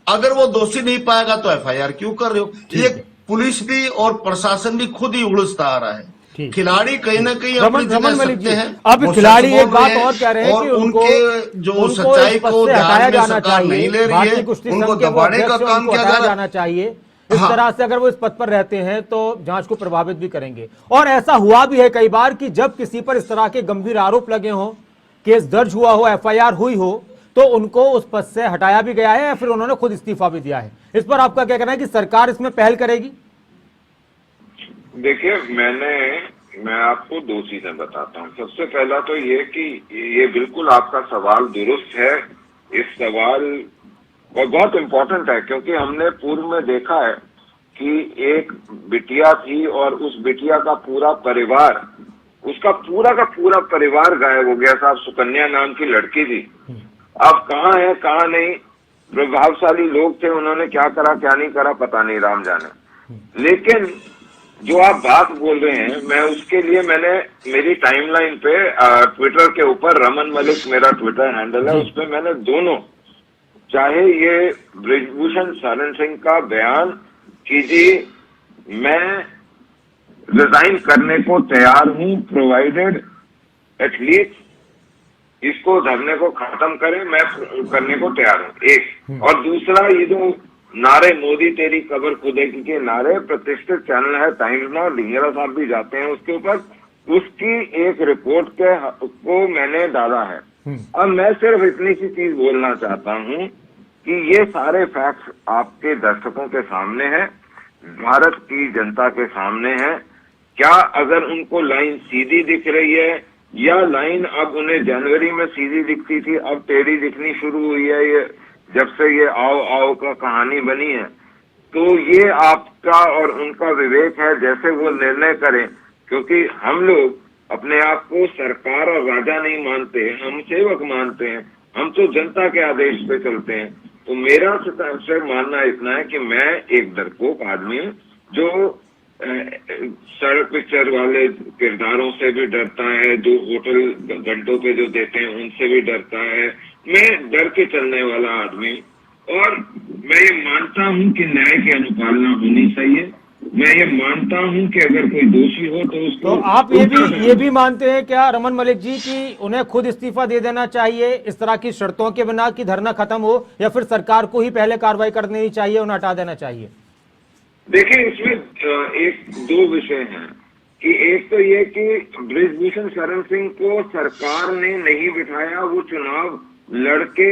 अगर वो दोषी नहीं पाएगा तो FIR क्यों कर रहे हो? ये पुलिस भी और प्रशासन भी खुद ही उलझता आ रहा है। खिलाड़ी कहीं ना कहीं अपनी जगह सत्य हैं। अब खिलाड़ी एक बात और कह रहे हैं कि उनके जो सच्चाई को ध्यान में सरकार नहीं ले रही है, उनको दबाने का काम किया जाना चाहिए। इस तरह से अगर वो इस पद पर रहते हैं तो जांच को प्रभावित भी करेंगे। और ऐसा हुआ भी है कई बार कि जब किसी पर इस तरह के गंभीर आरोप लगे हों, केस दर्ज हुआ हो, FIR हुई हो, तो उनको उस पद से हटाया भी गया है या फिर उन्होंने खुद इस्तीफा भी दिया है। इस पर आपका क्या कहना है कि सरकार इसमें पहल करेगी? देखिए मैं आपको दो चीजें बताता हूँ। सबसे पहला तो ये कि ये बिल्कुल आपका सवाल दुरुस्त है। इस सवाल और बहुत इम्पोर्टेंट है क्योंकि हमने पूर्व में देखा है कि एक बिटिया थी और उस बिटिया का पूरा परिवार, उसका पूरा का पूरा परिवार गायब हो गया। साहब सुकन्या नाम की लड़की थी, अब कहाँ है कहाँ नहीं। प्रभावशाली लोग थे, उन्होंने क्या करा क्या नहीं करा पता नहीं, राम जाने। लेकिन जो आप बात बोल रहे हैं, मैं उसके लिए मैंने मेरी टाइमलाइन पे ट्विटर के ऊपर रमन मलिक मेरा ट्विटर हैंडल है, उस पर मैंने दोनों चाहे ये ब्रिजभूषण शरण सिंह का बयान कीजिए, मैं रिजाइन करने को तैयार हूं, प्रोवाइडेड एटलीस्ट इसको धरने को खत्म करें, मैं करने को तैयार हूं। एक और दूसरा, ये जो नारे मोदी तेरी कबर खुदेगी के नारे, प्रतिष्ठित चैनल है टाइम्स नाउ, ढिंगरा साहब भी जाते हैं उसके ऊपर, उसकी एक रिपोर्ट को मैंने डाला है। अब मैं सिर्फ इतनी सी चीज बोलना चाहता हूं कि ये सारे फैक्ट्स आपके दर्शकों के सामने हैं, भारत की जनता के सामने है। क्या अगर उनको लाइन सीधी दिख रही है, या लाइन अब उन्हें जनवरी में सीधी दिखती थी, अब टेढ़ी दिखनी शुरू हुई है, ये जब से ये आओ आओ का कहानी बनी है, तो ये आपका और उनका विवेक है, जैसे वो निर्णय करें। क्योंकि हम लोग अपने आप को सरकार और राजा नहीं मानते, हम सेवक मानते हैं, हम तो जनता के आदेश पे चलते हैं। तो मेरा सिर्फ मानना इतना है कि मैं एक डरपोक आदमी हूँ जो सड़क पिक्चर वाले किरदारों से भी डरता है, जो होटल घंटों पे जो देते हैं उनसे भी डरता है। मैं डर के चलने वाला आदमी हूँ और मैं ये मानता हूँ कि न्याय की अनुपालना होनी चाहिए। मैं ये मानता हूँ कि अगर कोई दोषी हो तो उसको। तो आप ये भी मानते हैं क्या रमन मलिक जी कि उन्हें खुद इस्तीफा दे देना चाहिए इस तरह की शर्तों के बिना कि धरना खत्म हो, या फिर सरकार को ही पहले कार्रवाई कर देनी चाहिए, उन्हें हटा देना चाहिए? देखिए, इसमें एक दो विषय हैं कि एक तो ये कि ब्रिजभूषण शरण सिंह को सरकार ने नहीं बिठाया, वो चुनाव लड़के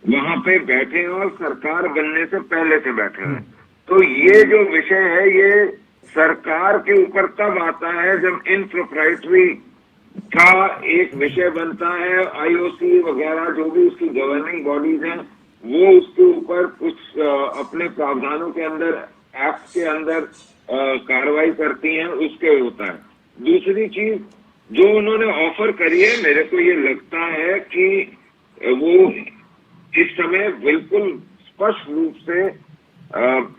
वहां पे बैठे और सरकार बनने से पहले से बैठे हैं। तो ये जो विषय है ये सरकार के ऊपर तब आता है जब इनप्रोप्राइटरी का एक विषय बनता है, आईओसी वगैरह जो भी उसकी गवर्निंग बॉडीज हैं वो उसके ऊपर कुछ अपने प्रावधानों के अंदर, एक्ट के अंदर कार्रवाई करती हैं, उसके होता है। दूसरी चीज जो उन्होंने ऑफर करी है, मेरे को ये लगता है कि वो इस समय बिल्कुल स्पष्ट रूप से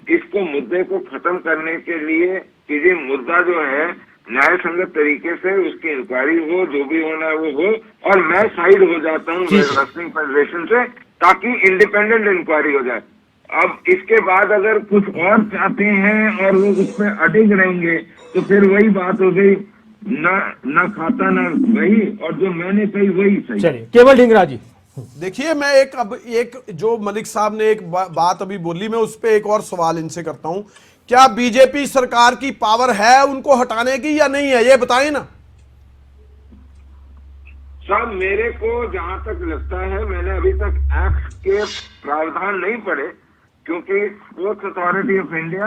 इसको मुद्दे को खत्म करने के लिए कि ये मुद्दा जो है न्याय संगत तरीके से उसकी इंक्वायरी हो, जो भी होना है वो हो, और मैं साइड हो जाता हूँ रेसलिंग फेडरेशन से ताकि इंडिपेंडेंट इंक्वायरी हो जाए। अब इसके बाद अगर कुछ और चाहते हैं और वो उसमें अटक रहेंगे तो फिर वही बात हो गई, ना खाता ना वही, और जो मैंने कही वही सही। चलिए केवल ढिंगरा जी, देखिए मैं एक जो मलिक साहब ने एक बात अभी बोली, मैं उस पर एक और सवाल इनसे करता हूं। क्या बीजेपी सरकार की पावर है उनको हटाने की या नहीं है, ये बताएं ना साहब। मेरे को जहां तक लगता है, मैंने अभी तक एक्ट के प्रावधान नहीं पढ़े क्योंकि स्पोर्ट्स अथॉरिटी ऑफ इंडिया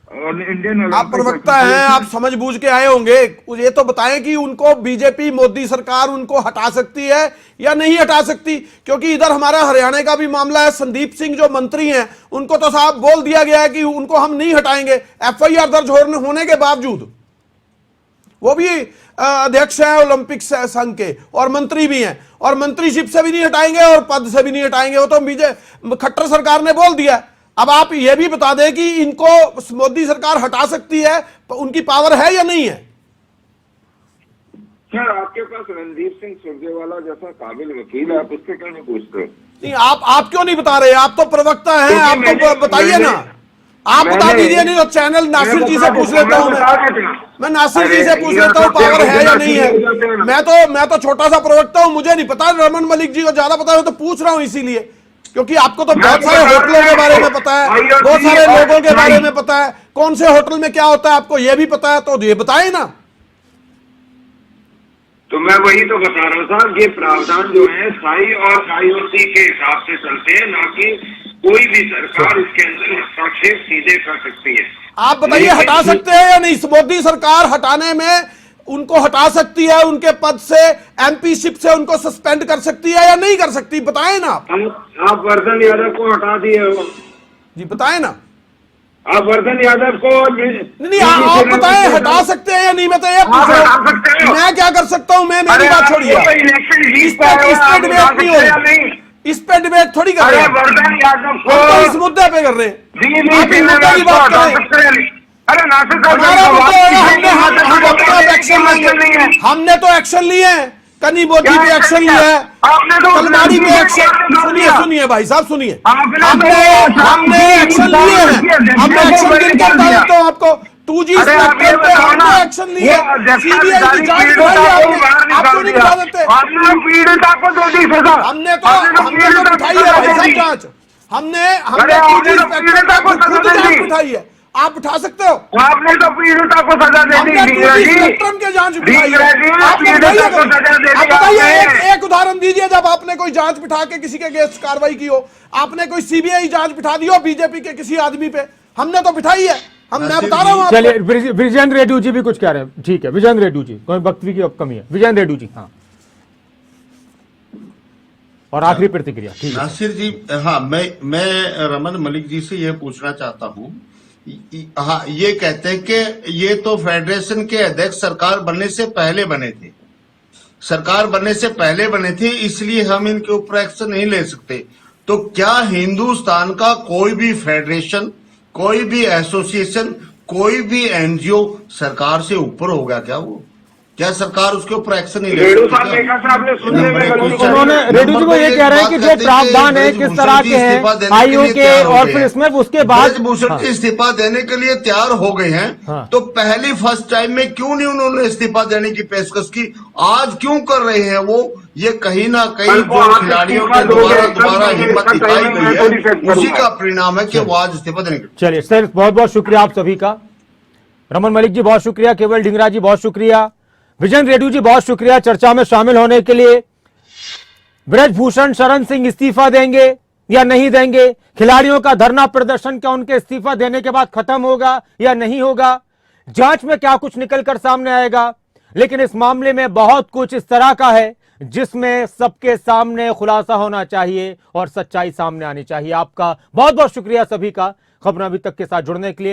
और इंडियन, आप प्रवक्ता हैं, आप समझ बूझ के आए होंगे, ये तो बताएं कि उनको बीजेपी मोदी सरकार उनको हटा सकती है या नहीं हटा सकती। क्योंकि इधर हमारा हरियाणा का भी मामला है, संदीप सिंह जो मंत्री हैं उनको तो साहब बोल दिया गया है कि उनको हम नहीं हटाएंगे, एफआईआर दर्ज होने के बावजूद। वो भी अध्यक्ष हैं ओलंपिक संघ के और मंत्री भी हैं, और मंत्रीशिप से भी नहीं हटाएंगे और पद से भी नहीं हटाएंगे, वो तो खट्टर सरकार ने बोल दिया। अब आप ये भी बता दें कि इनको मोदी सरकार हटा सकती है, उनकी पावर है या नहीं है? सर आपके पास रणदीप सिंह सुरजेवाला जैसा काबिल वकील है, आप उससे क्यों नहीं पूछते? नहीं, आप क्यों नहीं बता रहे? आप तो प्रवक्ता हैं, आप तो बताइए ना, आप बता दीजिए। नहीं तो चैनल नासिर जी से पूछ लेता हूं, मैं नासिर जी से पूछ लेता हूं पावर है या नहीं है। मैं तो छोटा सा प्रवक्ता हूं, मुझे नहीं पता, रमन मलिक जी को ज्यादा पता है, तो पूछ रहा हूं इसीलिए, क्योंकि आपको तो बहुत सारे होटलों के बारे में पता है, बहुत सारे लोगों के बारे में पता है, कौन से होटल में क्या होता है आपको ये भी पता है, तो ये बताएं ना। तो मैं वही तो बता रहा हूँ साहब, ये प्रावधान जो है साई और आईओसी के हिसाब से चलते हैं, ना कि कोई भी सरकार इसके अंदर हस्तक्षेप सीधे कर सकती है। आप बताइए हटा सकते हैं या नहीं? मोदी सरकार हटाने में उनको हटा सकती है, उनके पद से, एमपीशिप से उनको सस्पेंड कर सकती है या नहीं कर सकती, बताएं ना। आप वर्धन यादव को हटा दिए हो जी, बताएं ना। आप वर्धन यादव को नहीं, आप बताएं हटा सकते हैं या नहीं? मैं तो ये पूछ रहा हूं, मैं क्या कर सकता हूं? मैं मेरी बात छोड़िए, इस पे डिबेट नहीं हो रही, इस पे डिबेट थोड़ी कर रहे हैं, वर्धन यादव को हम तो इस मुद्दे पे कर रहे हैं, आप इस मुद्दे की बात करें। अरे नासिर हमने तो एक्शन लिए हैं, कनी बोटी पे एक्शन लिया है, तलवाड़ी पे एक्शन, सुनिए भाई साहब सुनिए, हमने एक्शन लिए हैं, हमने एक्शन गिनकर बता देता हूं आपको, 2G स्पेक्ट्रम पे हमने एक्शन लिए, सीबीआई की जांच कराई है, आपको नहीं बता देते, हमने तो बिठाई है भाई साहब जांच, हमने 2G स्पेक्ट्रम पे खुद जांच बिठाई है, आप उठा सकते हो, आपने तो पीड़िता को सजा दे दी, स्पेक्ट्रम के जांच बिठाई है, आप बताइए एक उदाहरण दीजिए जब आपने कोई जांच बिठा के किसी के अगेंस्ट कार्रवाई की हो, आपने कोई सीबीआई जांच बिठा दी हो बीजेपी के किसी आदमी पे, हमने तो बिठाई है, मैं बता रहा हूं। चलिए विजेंद्र रेड्डी जी भी कुछ कह रहे हैं, ठीक है विजेंद्र रेड्डी जी, कोई वक्तव्य की कमी है, विजेंद्र रेड्डी जी, हाँ, और आखिरी प्रतिक्रिया। नासिर जी, हाँ, मैं रमन मलिक जी से यह पूछना चाहता हूं, हाँ, ये कहते हैं कि ये तो फेडरेशन के अध्यक्ष सरकार बनने से पहले बने थे, सरकार बनने से पहले बने थे, इसलिए हम इनके ऊपर एक्शन नहीं ले सकते। तो क्या हिंदुस्तान का कोई भी फेडरेशन, कोई भी एसोसिएशन, कोई भी एनजीओ सरकार से ऊपर होगा क्या? वो क्या सरकार उसके ऊपर एक्शन नहीं ले सकती? उन्होंने रेड्डी जी को ये कह रहे हैं कि जो प्रावधान है किस तरह के हैं आयोग के, और फिर इसमें उसके बाद ब्रजभूषण के इस्तीफा देने के लिए तैयार हो गए हैं, तो पहली फर्स्ट टाइम में क्यों नहीं उन्होंने इस्तीफा देने की पेशकश की? आज क्यों कर रहे हैं वो? ये कहीं ना कहीं जो खिलाड़ियों के दोबारा हिम्मत दिखाई गई है, उसी का परिणाम है कि वो आज इस्तीफा देने के। चलिए सर, बहुत बहुत शुक्रिया आप सभी का, रमन मलिक जी बहुत शुक्रिया, केवल ढिंगरा जी बहुत शुक्रिया, विजेंद्र रेड्डी जी बहुत शुक्रिया चर्चा में शामिल होने के लिए। ब्रजभूषण शरण सिंह इस्तीफा देंगे या नहीं देंगे? खिलाड़ियों का धरना प्रदर्शन क्या उनके इस्तीफा देने के बाद खत्म होगा या नहीं होगा? जांच में क्या कुछ निकलकर सामने आएगा? लेकिन इस मामले में बहुत कुछ इस तरह का है जिसमें सबके सामने खुलासा होना चाहिए और सच्चाई सामने आनी चाहिए। आपका बहुत बहुत शुक्रिया सभी का खबरें अभी तक के साथ जुड़ने के लिए।